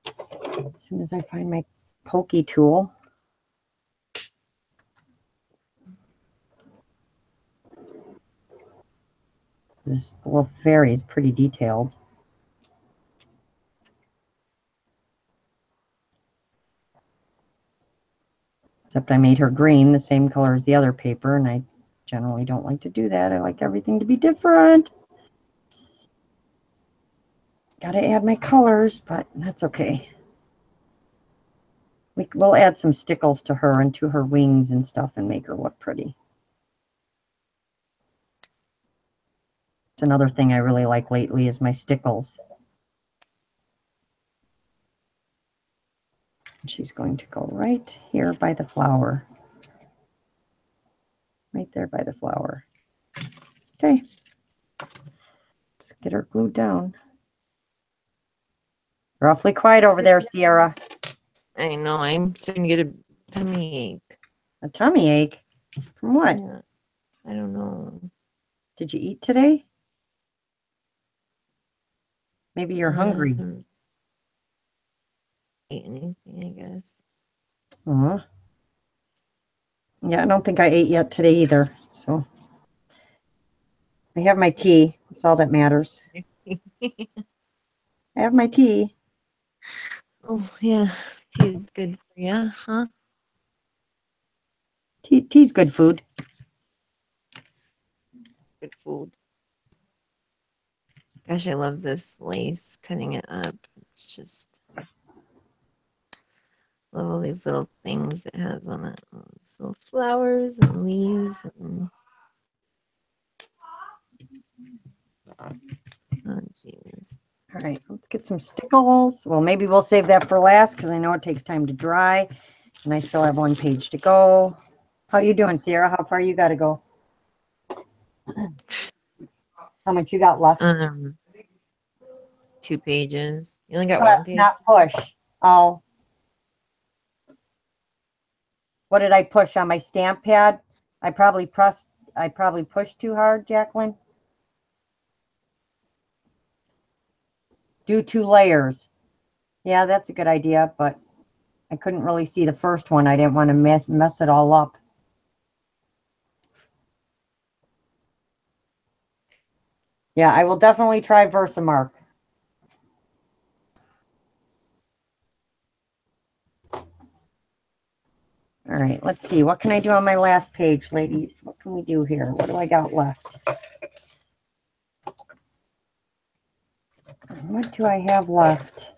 As soon as I find my pokey tool. This little fairy is pretty detailed. Except I made her green, the same color as the other paper, and I generally don't like to do that. I like everything to be different. Gotta add my colors, but that's okay. We'll add some stickles to her and to her wings and stuff and make her look pretty. It's another thing I really like lately is my stickles. She's going to go right here by the flower. Right there by the flower. Okay. Let's get her glued down. You're awfully quiet over there, Ciara. I know. I'm starting to get a tummy ache. A tummy ache? From what? Yeah. I don't know. Did you eat today? Maybe you're hungry. Eat anything, I guess. Yeah, I don't think I ate yet today either. So I have my tea. That's all that matters. I have my tea. Oh, yeah. Tea is good for you, huh? Tea's good food. Good food. Gosh, I love this lace, cutting it up. It's just, love all these little things it has on it. All these little flowers and leaves. And, oh, jeez. All right, let's get some stickles. Well, maybe we'll save that for last because I know it takes time to dry. And I still have one page to go. How you doing, Ciara? How far you got to go? How much you got left? 2 pages. You only got Press, 1 page? not push. Oh. What did I push on my stamp pad? I probably pushed too hard, Jacqueline. Do 2 layers. Yeah, that's a good idea, but I couldn't really see the first one. I didn't want to mess it all up. Yeah, I will definitely try Versamark. All right, let's see. What can I do on my last page, ladies? What can we do here? What do I got left? What do I have left?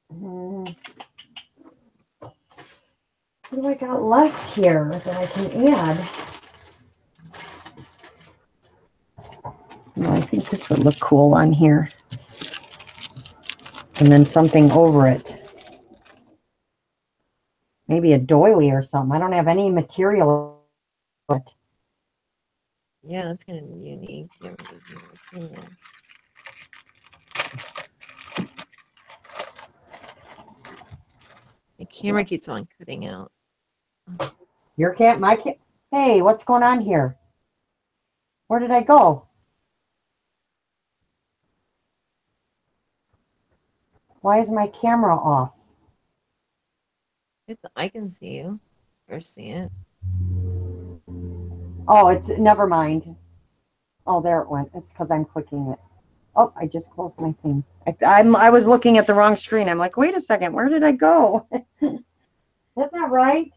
What do I got left here that I can add? Well, I think this would look cool on here. And then something over it. Maybe a doily or something. I don't have any material. Yeah, that's kind of unique. The camera keeps on cutting out. Your cat, my cat. Hey, what's going on here? Where did I go? Why is my camera off? I can see you or see it. Oh, it's never mind. Oh, there it went. It's because I'm clicking it. Oh, I just closed my thing. I was looking at the wrong screen. I'm like, wait a second, where did I go? That's not right.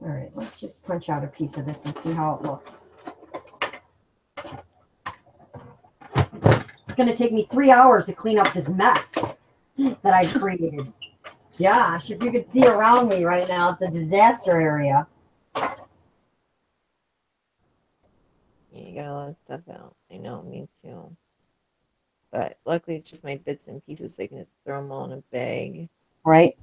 All right, let's just punch out a piece of this and see how it looks. It's going to take me 3 hours to clean up this mess that I've created. Gosh, if you could see around me right now, it's a disaster area. Yeah, you got a lot of stuff out. I know, me too. But luckily, it's just my bits and pieces, so I can just throw them all in a bag. Right.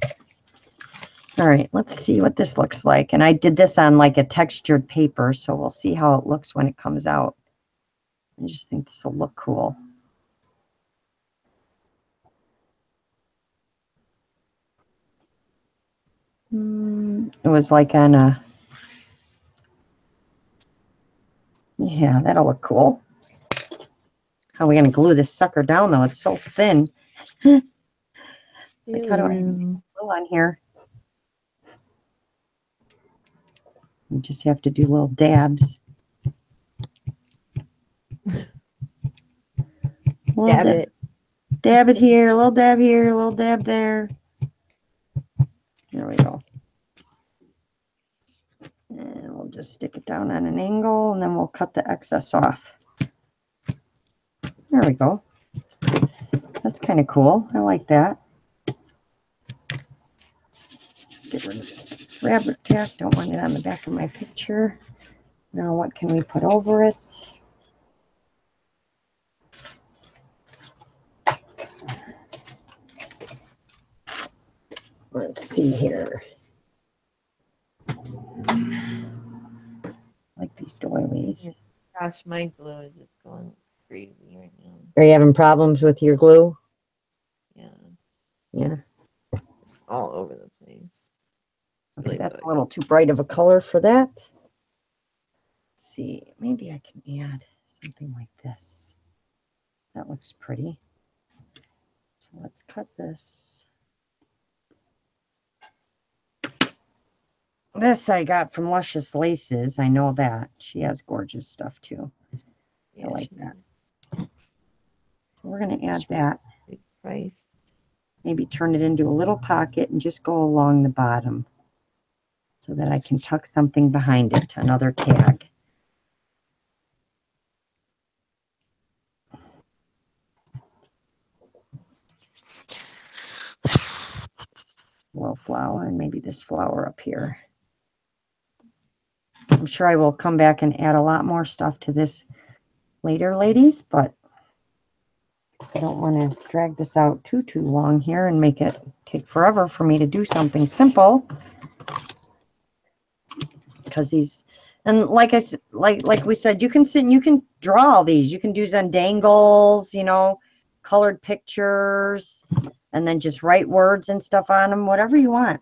All right, let's see what this looks like. And I did this on like a textured paper, so we'll see how it looks when it comes out. I just think this will look cool. It was like on a, yeah, that'll look cool. How are we going to glue this sucker down, though? It's so thin. It's like, how do I glue on here? You just have to do little dabs. Dab it. Dab it here, a little dab here, a little dab there. There we go. And we'll just stick it down on an angle, and then we'll cut the excess off. There we go. That's kind of cool. I like that. Let's get rid of this fabric tack. Don't want it on the back of my picture. Now what can we put over it? Let's see here. Like these doilies. Gosh, my glue is just going crazy right now. Are you having problems with your glue? Yeah. Yeah. It's all over the place. Okay, Really that's bug. a little too bright of a color for that. Let's see, maybe I can add something like this. That looks pretty. So let's cut this. This I got from Luscious Laces. I know that. She has gorgeous stuff too. Yeah, I like that. So we're going to add that. Priced. Maybe turn it into a little pocket and just go along the bottom so that I can tuck something behind it, another tag. A little flower and maybe this flower up here. I'm sure I will come back and add a lot more stuff to this later, ladies, but I don't want to drag this out too long here and make it take forever for me to do something simple. Because these, and like we said, you can draw all these. You can do Zendangles, you know, colored pictures, and then just write words and stuff on them, whatever you want.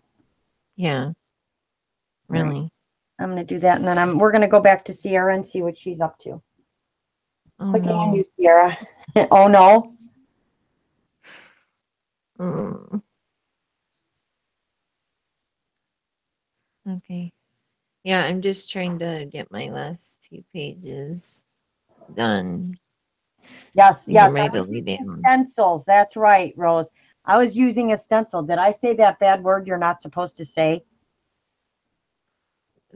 Yeah. Really. Right. I'm going to do that, and then we're going to go back to Ciara and see what she's up to. Oh, Clicking on no. you, Ciara. Oh, no. Okay. Yeah, I'm just trying to get my last 2 pages done. Yes, I'm yes. ready I to was lay using down. stencils. That's right, Rose. I was using a stencil. Did I say that bad word you're not supposed to say?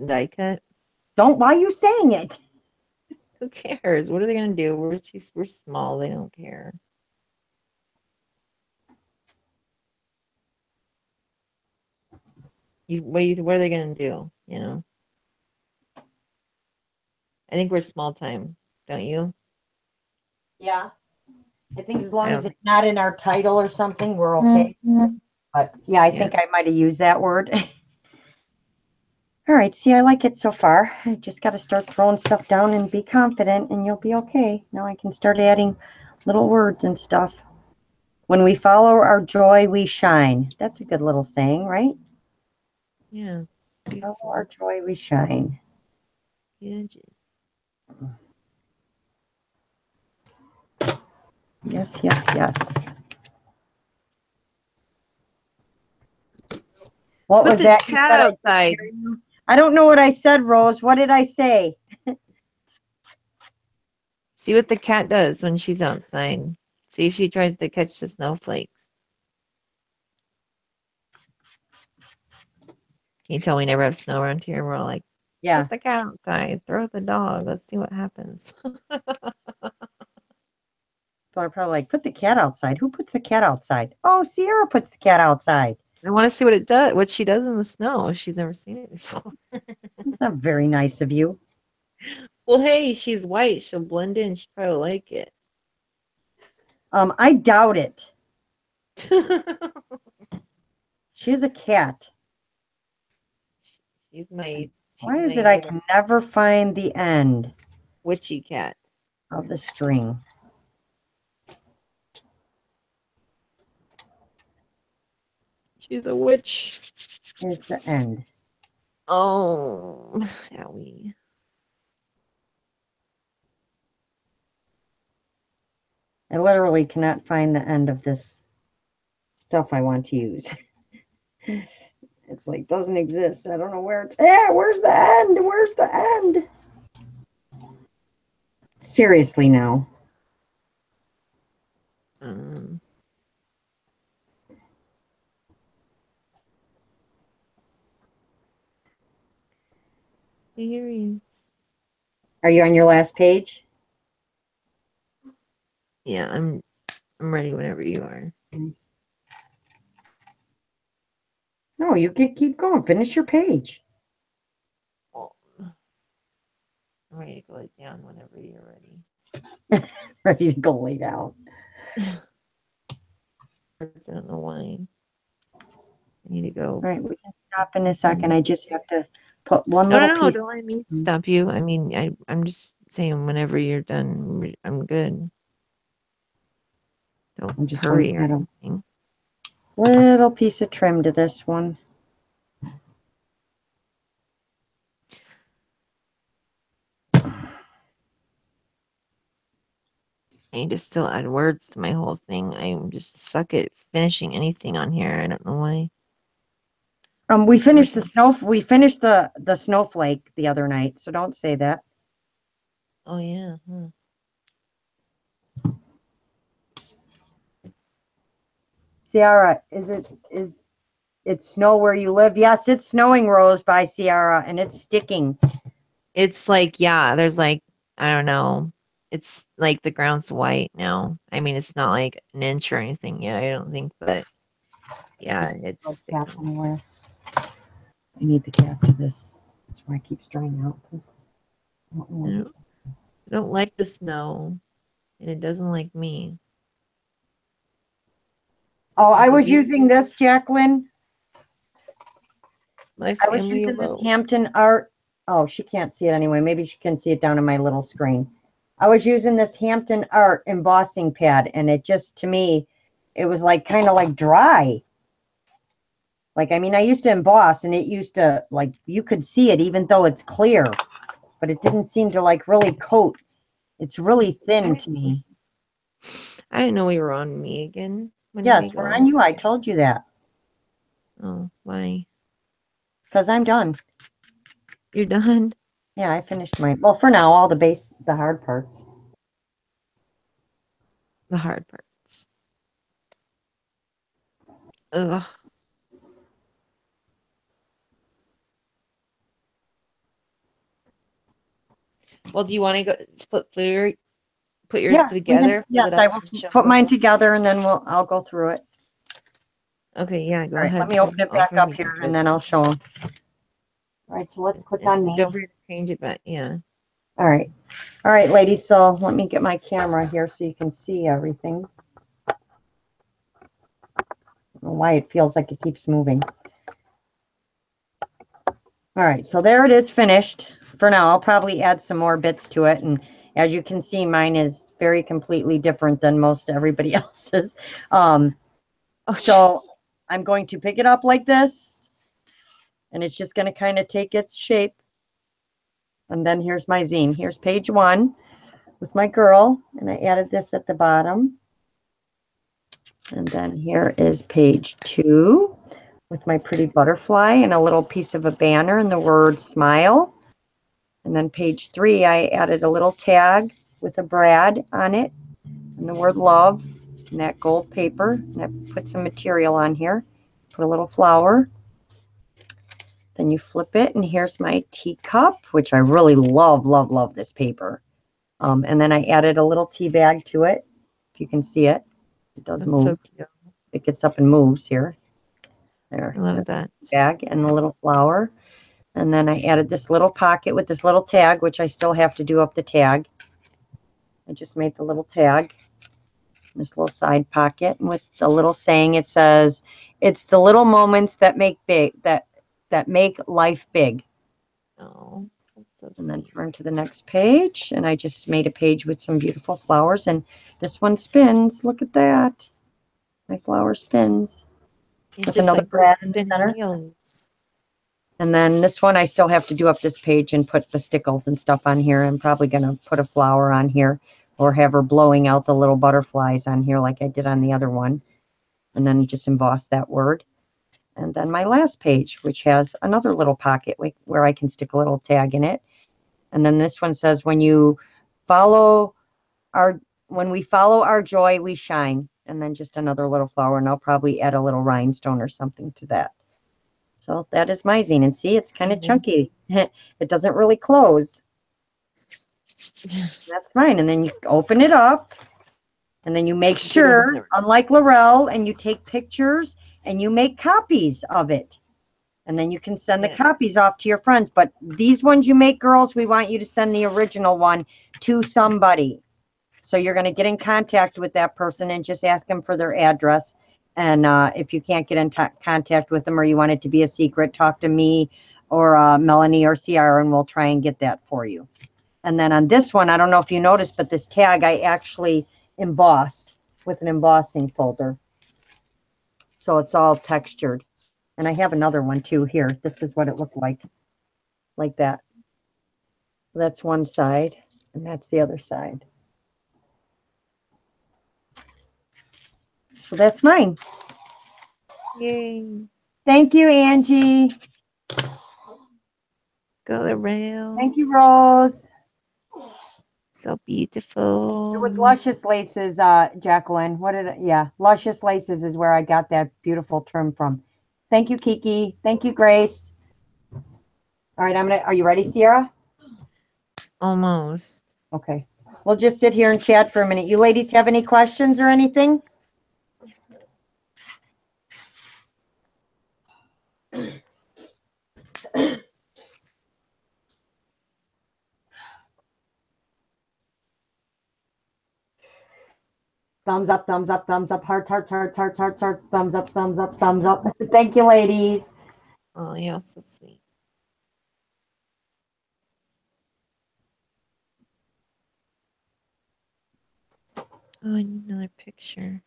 Die cut? Why are you saying it? Who cares? What are they gonna do? We're small. They don't care. What are they gonna do? You know, I think we're small time, don't you? Yeah. I think as I long as don't. it's not in our title or something, we're okay. But yeah, I Yeah. think I might have used that word. All right, see, I like it so far. I just got to start throwing stuff down and be confident, and you'll be okay. Now I can start adding little words and stuff. When we follow our joy, we shine. That's a good little saying, right? Yeah. Follow our Beautiful. joy, we shine. Gorgeous. Yes, yes, yes. What Put was the that you cat said? I didn't outside. hear you. I don't know what I said, Rose. What did I say? See what the cat does when she's outside. See if she tries to catch the snowflakes. Can you tell we never have snow around here? We're all like, Yeah. put the cat outside, throw the dog. Let's see what happens. People are probably like, put the cat outside. Who puts the cat outside? Oh, Ciara puts the cat outside. I want to see what it does, what she does in the snow. She's never seen it before. That's not very nice of you. Well, hey, she's white. She'll blend in. She probably like it. I doubt it. She's a cat. she's my she's Why is it my I little can never find the end witchy cat. of the string? She's a witch. Here's the end. Oh, owie. I literally cannot find the end of this stuff I want to use. It's like doesn't exist. I don't know where it's. Yeah, where's the end? Where's the end? Seriously now. Um, serious. Are you on your last page? Yeah, I'm ready whenever you are. Nice. No, you can keep going. Finish your page. Well, I'm ready to go lay down whenever you're ready. Ready to go lay down. I don't know why. I need to go. All right, we can stop in a second. I just have to put one No, little no, no, piece. don't let me stop you. I mean, I'm just saying whenever you're done, I'm good. Don't I just want hurry to or add a anything. little piece of trim to this one. I need to still add words to my whole thing. I'm just suck at finishing anything on here. I don't know why. We finished the snow. We finished the snowflake the other night, so don't say that. Oh yeah. Ciara, is it snow where you live? Yes, it's snowing, Rose, by Ciara, and it's sticking. It's like, yeah, there's like, I don't know. It's like the ground's white now. I mean, it's not like an inch or anything yet, I don't think, but yeah, it's No cap sticking. anywhere. I need the cap to this. That's why it keeps drying out. I don't know I where the don't, cap is. I don't like the snow, and it doesn't like me. Oh, I Sometimes it was leaves using this, Jacqueline. my I was family using this alone. Hampton Art. Oh, she can't see it anyway. Maybe she can see it down on my little screen. I was using this Hampton Art embossing pad, and it just, to me, it was like kind of like dry. Like, I mean, I used to emboss, and it used to, like, you could see it even though it's clear, but it didn't seem to, like, really coat. It's really thin to me. I didn't know we were on me again. When did we Yes, we're on go? you. I told you that. Oh, why? Because I'm done. You're done? Yeah, I finished my, well, for now, all the hard parts. The hard parts. Ugh. Well, do you want to go put yours Yeah, we can, together? Fill it yes, up I will and show put me? mine together and then I'll go through it. Okay, yeah, go All right, ahead. let me open 'cause it I'll back up probably here do and it. then I'll show them. All right, so let's click And on me. don't forget to change it back. Yeah. All right. All right, ladies, so let me get my camera here so you can see everything. I don't know why it feels like it keeps moving. All right, so there it is finished. For now, I'll probably add some more bits to it. And as you can see, mine is very completely different than most everybody else's. So I'm going to pick it up like this, and it's just going to kind of take its shape. And then here's my zine. Here's page 1 with my girl, and I added this at the bottom. And then here is page 2 with my pretty butterfly and a little piece of a banner and the word smile. And then page 3, I added a little tag with a brad on it and the word love and that gold paper. And I put some material on here, put a little flower. Then you flip it, and here's my teacup, which I really love, love, love this paper. And then I added a little tea bag to it. If you can see it, it does That's move. so cute. It gets up and moves here. There. I love that. Bag and the little flower. And then I added this little pocket with this little tag, which I still have to do up the tag. I just made the little tag, this little side pocket, and with the little saying, it says, "It's the little moments that make make life big." Oh, that's so And then sweet. turn to the next page, and I just made a page with some beautiful flowers, and this one spins. Look at that. My flower spins. It's With just another like brad in the spinning center. wheels. And then this one, I still have to do up this page and put the stickles and stuff on here. I'm probably going to put a flower on here or have her blowing out the little butterflies on here like I did on the other one. And then just emboss that word. And then my last page, which has another little pocket where I can stick a little tag in it. And then this one says, when we follow our joy, we shine. And then just another little flower. And I'll probably add a little rhinestone or something to that. So that is my zine. And see, it's kind of chunky. It doesn't really close. That's mine. And then you open it up. And then you make sure, unlike Laurel, and you take pictures and you make copies of it. And then you can send the copies off to your friends. But these ones you make, girls, we want you to send the original one to somebody. So you're going to get in contact with that person and just ask them for their address. And if you can't get in contact with them or you want it to be a secret, talk to me or Melanie or Ciara, and we'll try and get that for you. And then on this one, I don't know if you noticed, but this tag I actually embossed with an embossing folder. So it's all textured. And I have another one too here. This is what it looked like that. That's one side, and that's the other side. So that's mine. Yay. Thank you, Angie. Go the rail. Thank you, Rose. So beautiful. It was Luscious Laces, Jacqueline. Yeah, Luscious Laces is where I got that beautiful trim from. Thank you, Kiki. Thank you, Grace. All right, are you ready, Ciara? Almost. Okay. We'll just sit here and chat for a minute. You ladies have any questions or anything? Thumbs up, thumbs up, thumbs up, hearts, hearts, hearts, hearts, hearts, hearts, thumbs up, thumbs up, thumbs up. Thank you, ladies. Oh, you're so sweet. Oh, I need another picture.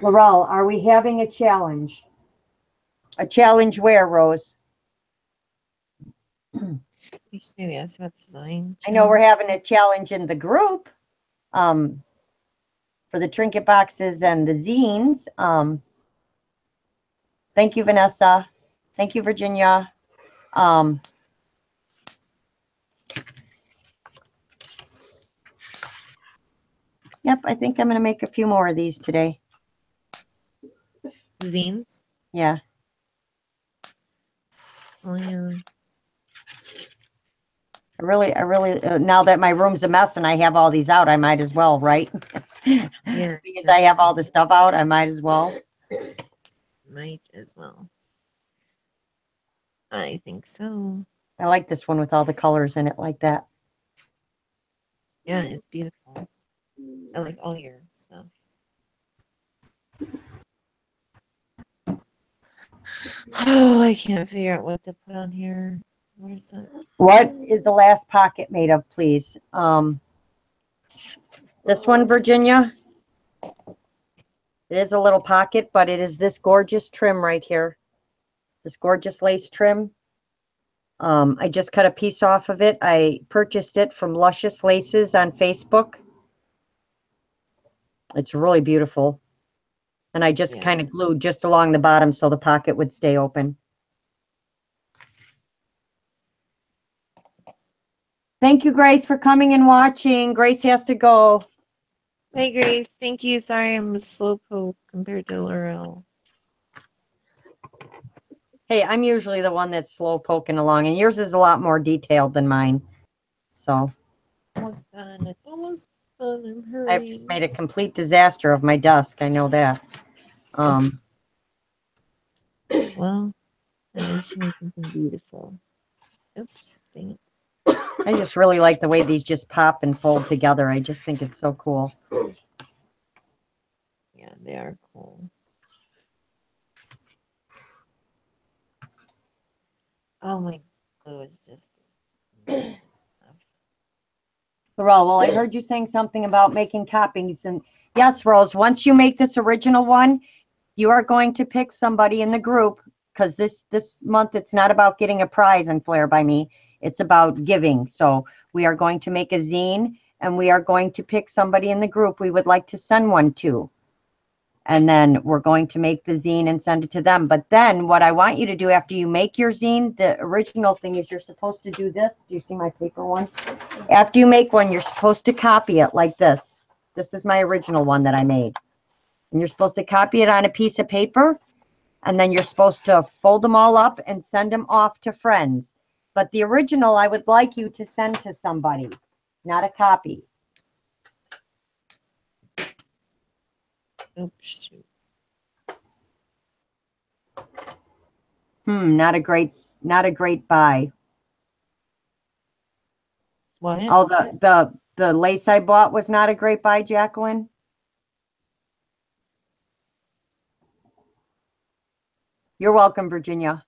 Laurel, are we having a challenge? A challenge where, Rose? Maybe ask about the Zine. I know we're having a challenge in the group for the trinket boxes and the zines. Thank you, Vanessa. Thank you, Virginia. Yep, I think I'm going to make a few more of these today. Zines? Yeah. Oh yeah. I really, now that my room's a mess and I have all these out, I might as well, right? Yeah. Because I have all the stuff out, I might as well. Might as well. I think so. I like this one with all the colors in it like that. Yeah, it's beautiful. I like all your stuff. Oh, I can't figure out what to put on here. What is that? What is the last pocket made of, please? This one, Virginia. It is a little pocket, but it is this gorgeous trim right here. This gorgeous lace trim. I just cut a piece off of it. I purchased it from Luscious Laces on Facebook. It's really beautiful. And I just kind of glued just along the bottom so the pocket would stay open. Thank you, Grace, for coming and watching. Grace has to go. Hey, Grace. Thank you. Sorry I'm a slowpoke compared to Laurel. Hey, I'm usually the one that's slow poking along, and yours is a lot more detailed than mine. So Almost done. It's almost done. I'm hurrying. I've just made a complete disaster of my desk. I know that. Well, at least you made something beautiful. Oops, dang it. I just really like the way these just pop and fold together. I just think it's so cool. Yeah, they are cool. Oh, my glue is just... Well, I heard you saying something about making copies. And yes, Rose, once you make this original one, you are going to pick somebody in the group, because this month it's not about getting a prize in Flair by Me. It's about giving. So we are going to make a zine, and we are going to pick somebody in the group we would like to send one to. And then we're going to make the zine and send it to them. But then what I want you to do after you make your zine, the original thing is you're supposed to do this. Do you see my paper one? After you make one, you're supposed to copy it like this. This is my original one that I made. And you're supposed to copy it on a piece of paper. And then you're supposed to fold them all up and send them off to friends. But the original, I would like you to send to somebody, not a copy. Oops, shoot. Not a great buy. What? Oh, the lace I bought was not a great buy, Jacqueline. You're welcome, Virginia.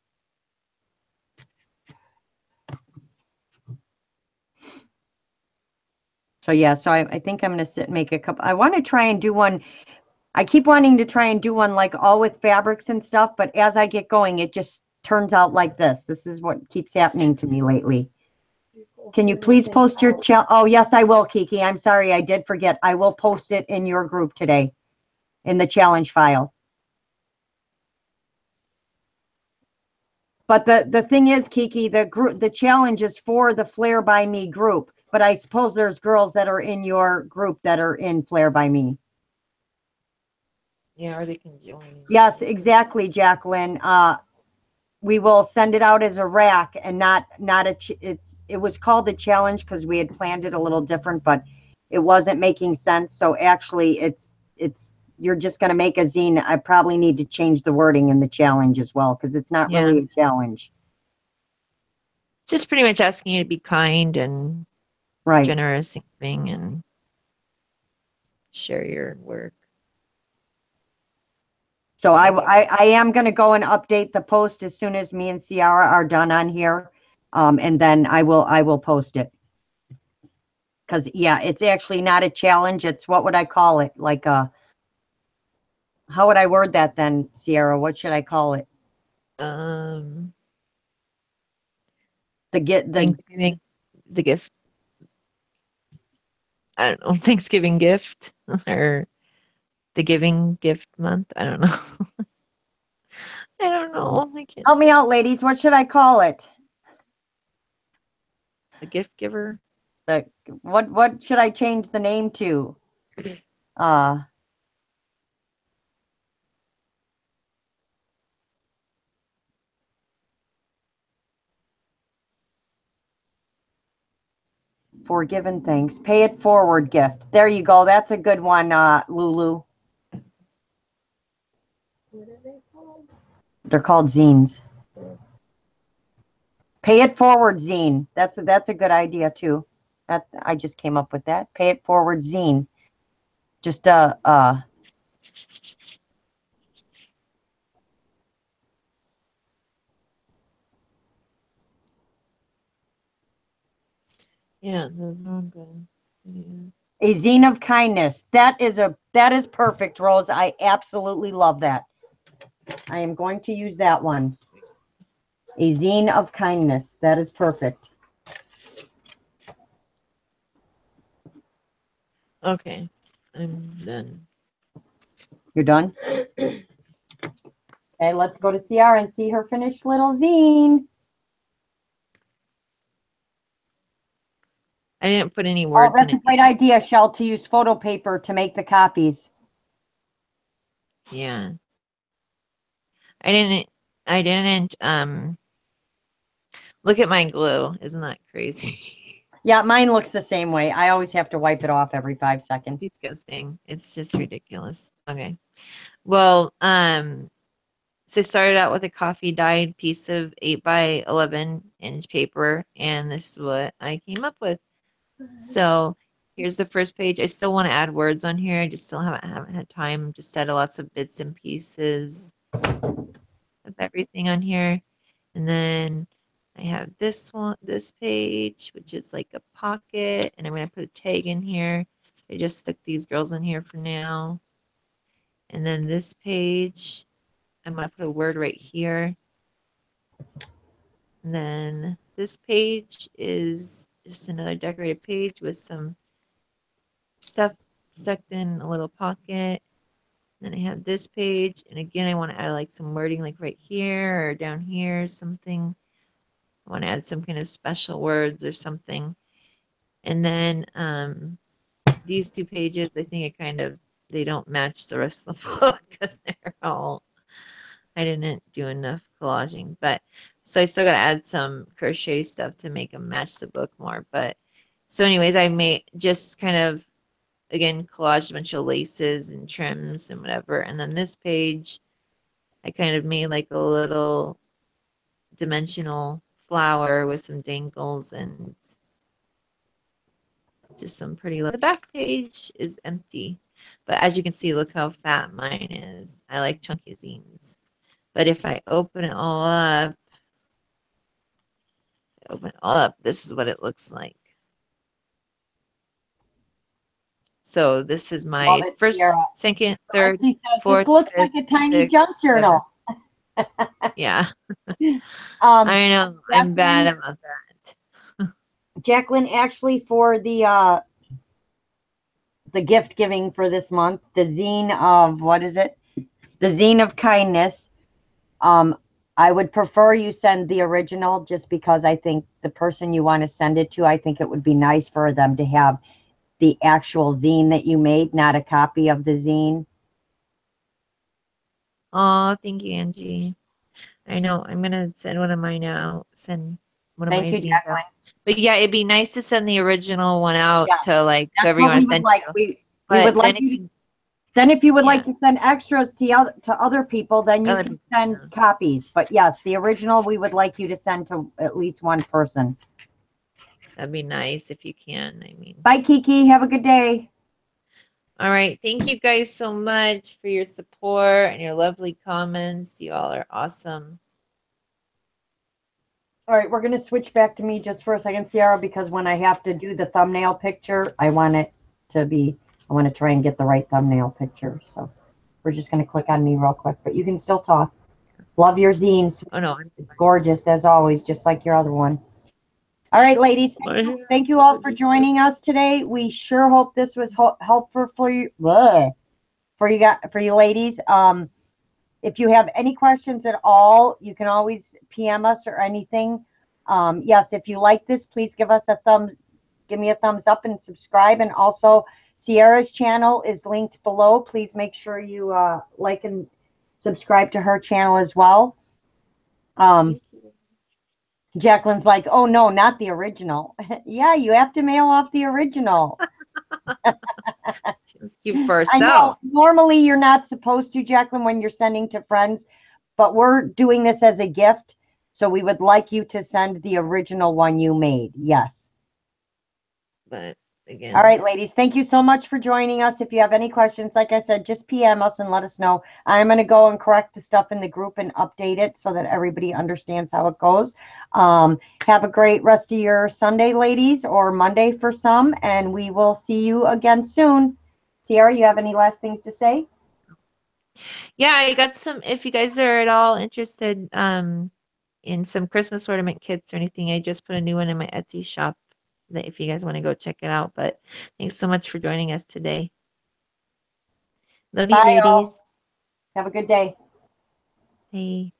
So yeah, so I think I'm going to sit and make a couple. I want to try and do one. I keep wanting to try and do one like all with fabrics and stuff, but as I get going, it just turns out like this. This is what keeps happening to me lately. Can you please post your challenge? Oh, yes, I will, Kiki. I'm sorry, I did forget. I will post it in your group today in the challenge file. But the thing is, Kiki, the challenge is for the Flair by Me group. But I suppose there's girls that are in your group that are in Flair by Me. Yeah, or they can join. Yes, exactly, Jacqueline. We will send it out as a rack and not a. It was called a challenge because we had planned it a little different, but it wasn't making sense. So actually, it's you're just going to make a zine. I probably need to change the wording in the challenge as well because it's not really a challenge. Just pretty much asking you to be kind and Right. generous and giving and share your work. So I am going to go and update the post as soon as me and Ciara are done on here, and then I will post it. Because yeah, it's actually not a challenge. It's what would I call it? Like a. How would I word that then, Ciara? What should I call it? Thanksgiving, the gift. I don't know, Thanksgiving gift or the giving gift month. I don't know. I don't know. I can't. Help me out, ladies. What should I call it? The gift giver. What should I change the name to? Forgiven things. Pay it forward gift. There you go. That's a good one, Lulu. What are they called? They're called zines. Pay it forward zine. That's a good idea too. That I just came up with that. Pay it forward zine. Just Yeah, those are good. Yeah. a zine of kindness. That is perfect, Rose. I absolutely love that. I am going to use that one. A zine of kindness. That is perfect. Okay, I'm done. You're done? Okay, let's go to Ciara and see her finished little zine. I didn't put any Oh, words in that's a it. great idea, Shell, to use photo paper to make the copies. Yeah. I didn't look at my glue. Isn't that crazy? Yeah, mine looks the same way. I always have to wipe it off every 5 seconds. Disgusting. It's just ridiculous. Okay. Well, so I started out with a coffee dyed piece of 8 by 11-inch paper, and this is what I came up with. So here's the first page. I still want to add words on here. I just still haven't had time. Just added lots of bits and pieces of everything on here. And then I have this page, which is like a pocket, and I'm going to put a tag in here. I just stuck these girls in here for now. And then this page, I'm going to put a word right here. And then this page is just another decorated page with some stuff stuck in a little pocket. Then I have this page, and again, I want to add like some wording like right here or down here, something. I want to add some kind of special words or something. And then these 2 pages, I think they don't match the rest of the book because I didn't do enough collaging. But so I still got to add some crochet stuff to make them match the book more. But so anyways, I made just kind of, again, collaged a bunch of laces and trims and whatever. And then this page, I kind of made like a little dimensional flower with some dangles and just some pretty. The back page is empty, but as you can see, look how fat mine is. I like chunky zines. But if I open it all up, this is what it looks like. So this is Love my it, first, Ciara. second, third, Leslie says, fourth, this looks fifth, like a tiny sixth, junk journal. yeah. Um, I know. I'm bad about that. Jacqueline, actually, for the gift giving for this month, the zine of, what is it? The zine of kindness. I would prefer you send the original just because I think the person you want to send it to, I think it would be nice for them to have the actual zine that you made, not a copy of the zine. Oh, thank you, Angie. I know. I'm gonna send one of mine out. Send one of my Thank you, zines out. Jacqueline. But yeah, it'd be nice to send the original one out Yeah, to like that's whoever you what we want to would send like. to. We But would like then you to, then if you would like yeah, to send extras to other people, then you other can people, send yeah. copies. But yes, the original we would like you to send to at least one person. That'd be nice if you can. I mean, Bye, Kiki. Have a good day. all right. Thank you guys so much for your support and your lovely comments. You all are awesome. All right, we're going to switch back to me just for a second, Ciara, because when I have to do the thumbnail picture, I want to try and get the right thumbnail picture. So we're just going to click on me real quick, but you can still talk. Love your zines. Oh no, It's gorgeous as always, just like your other one. All right, ladies, thank you all for joining us today. We sure hope this was helpful for you. For you ladies. If you have any questions at all, you can always PM us or anything. Yes, if you like this, please give me a thumbs up and subscribe. And also, Ciara's channel is linked below. Please make sure you like and subscribe to her channel as well. Jacqueline's like, oh no, not the original. Yeah, you have to mail off the original. She was cute for I know herself. normally you're not supposed to, Jacqueline, when you're sending to friends, but we're doing this as a gift. So we would like you to send the original one you made. Yes. But All again, right, ladies, thank you so much for joining us. If you have any questions, like I said, just PM us and let us know. I'm going to go and correct the stuff in the group and update it so that everybody understands how it goes. Have a great rest of your Sunday, ladies, or Monday for some, and we will see you again soon. Ciara, you have any last things to say? yeah, I got some. If you guys are at all interested in some Christmas ornament kits or anything, I just put a new one in my Etsy shop. That if you guys want to go check it out. But thanks so much for joining us today. Love you, Bye, all. ladies. Have a good day. Hey.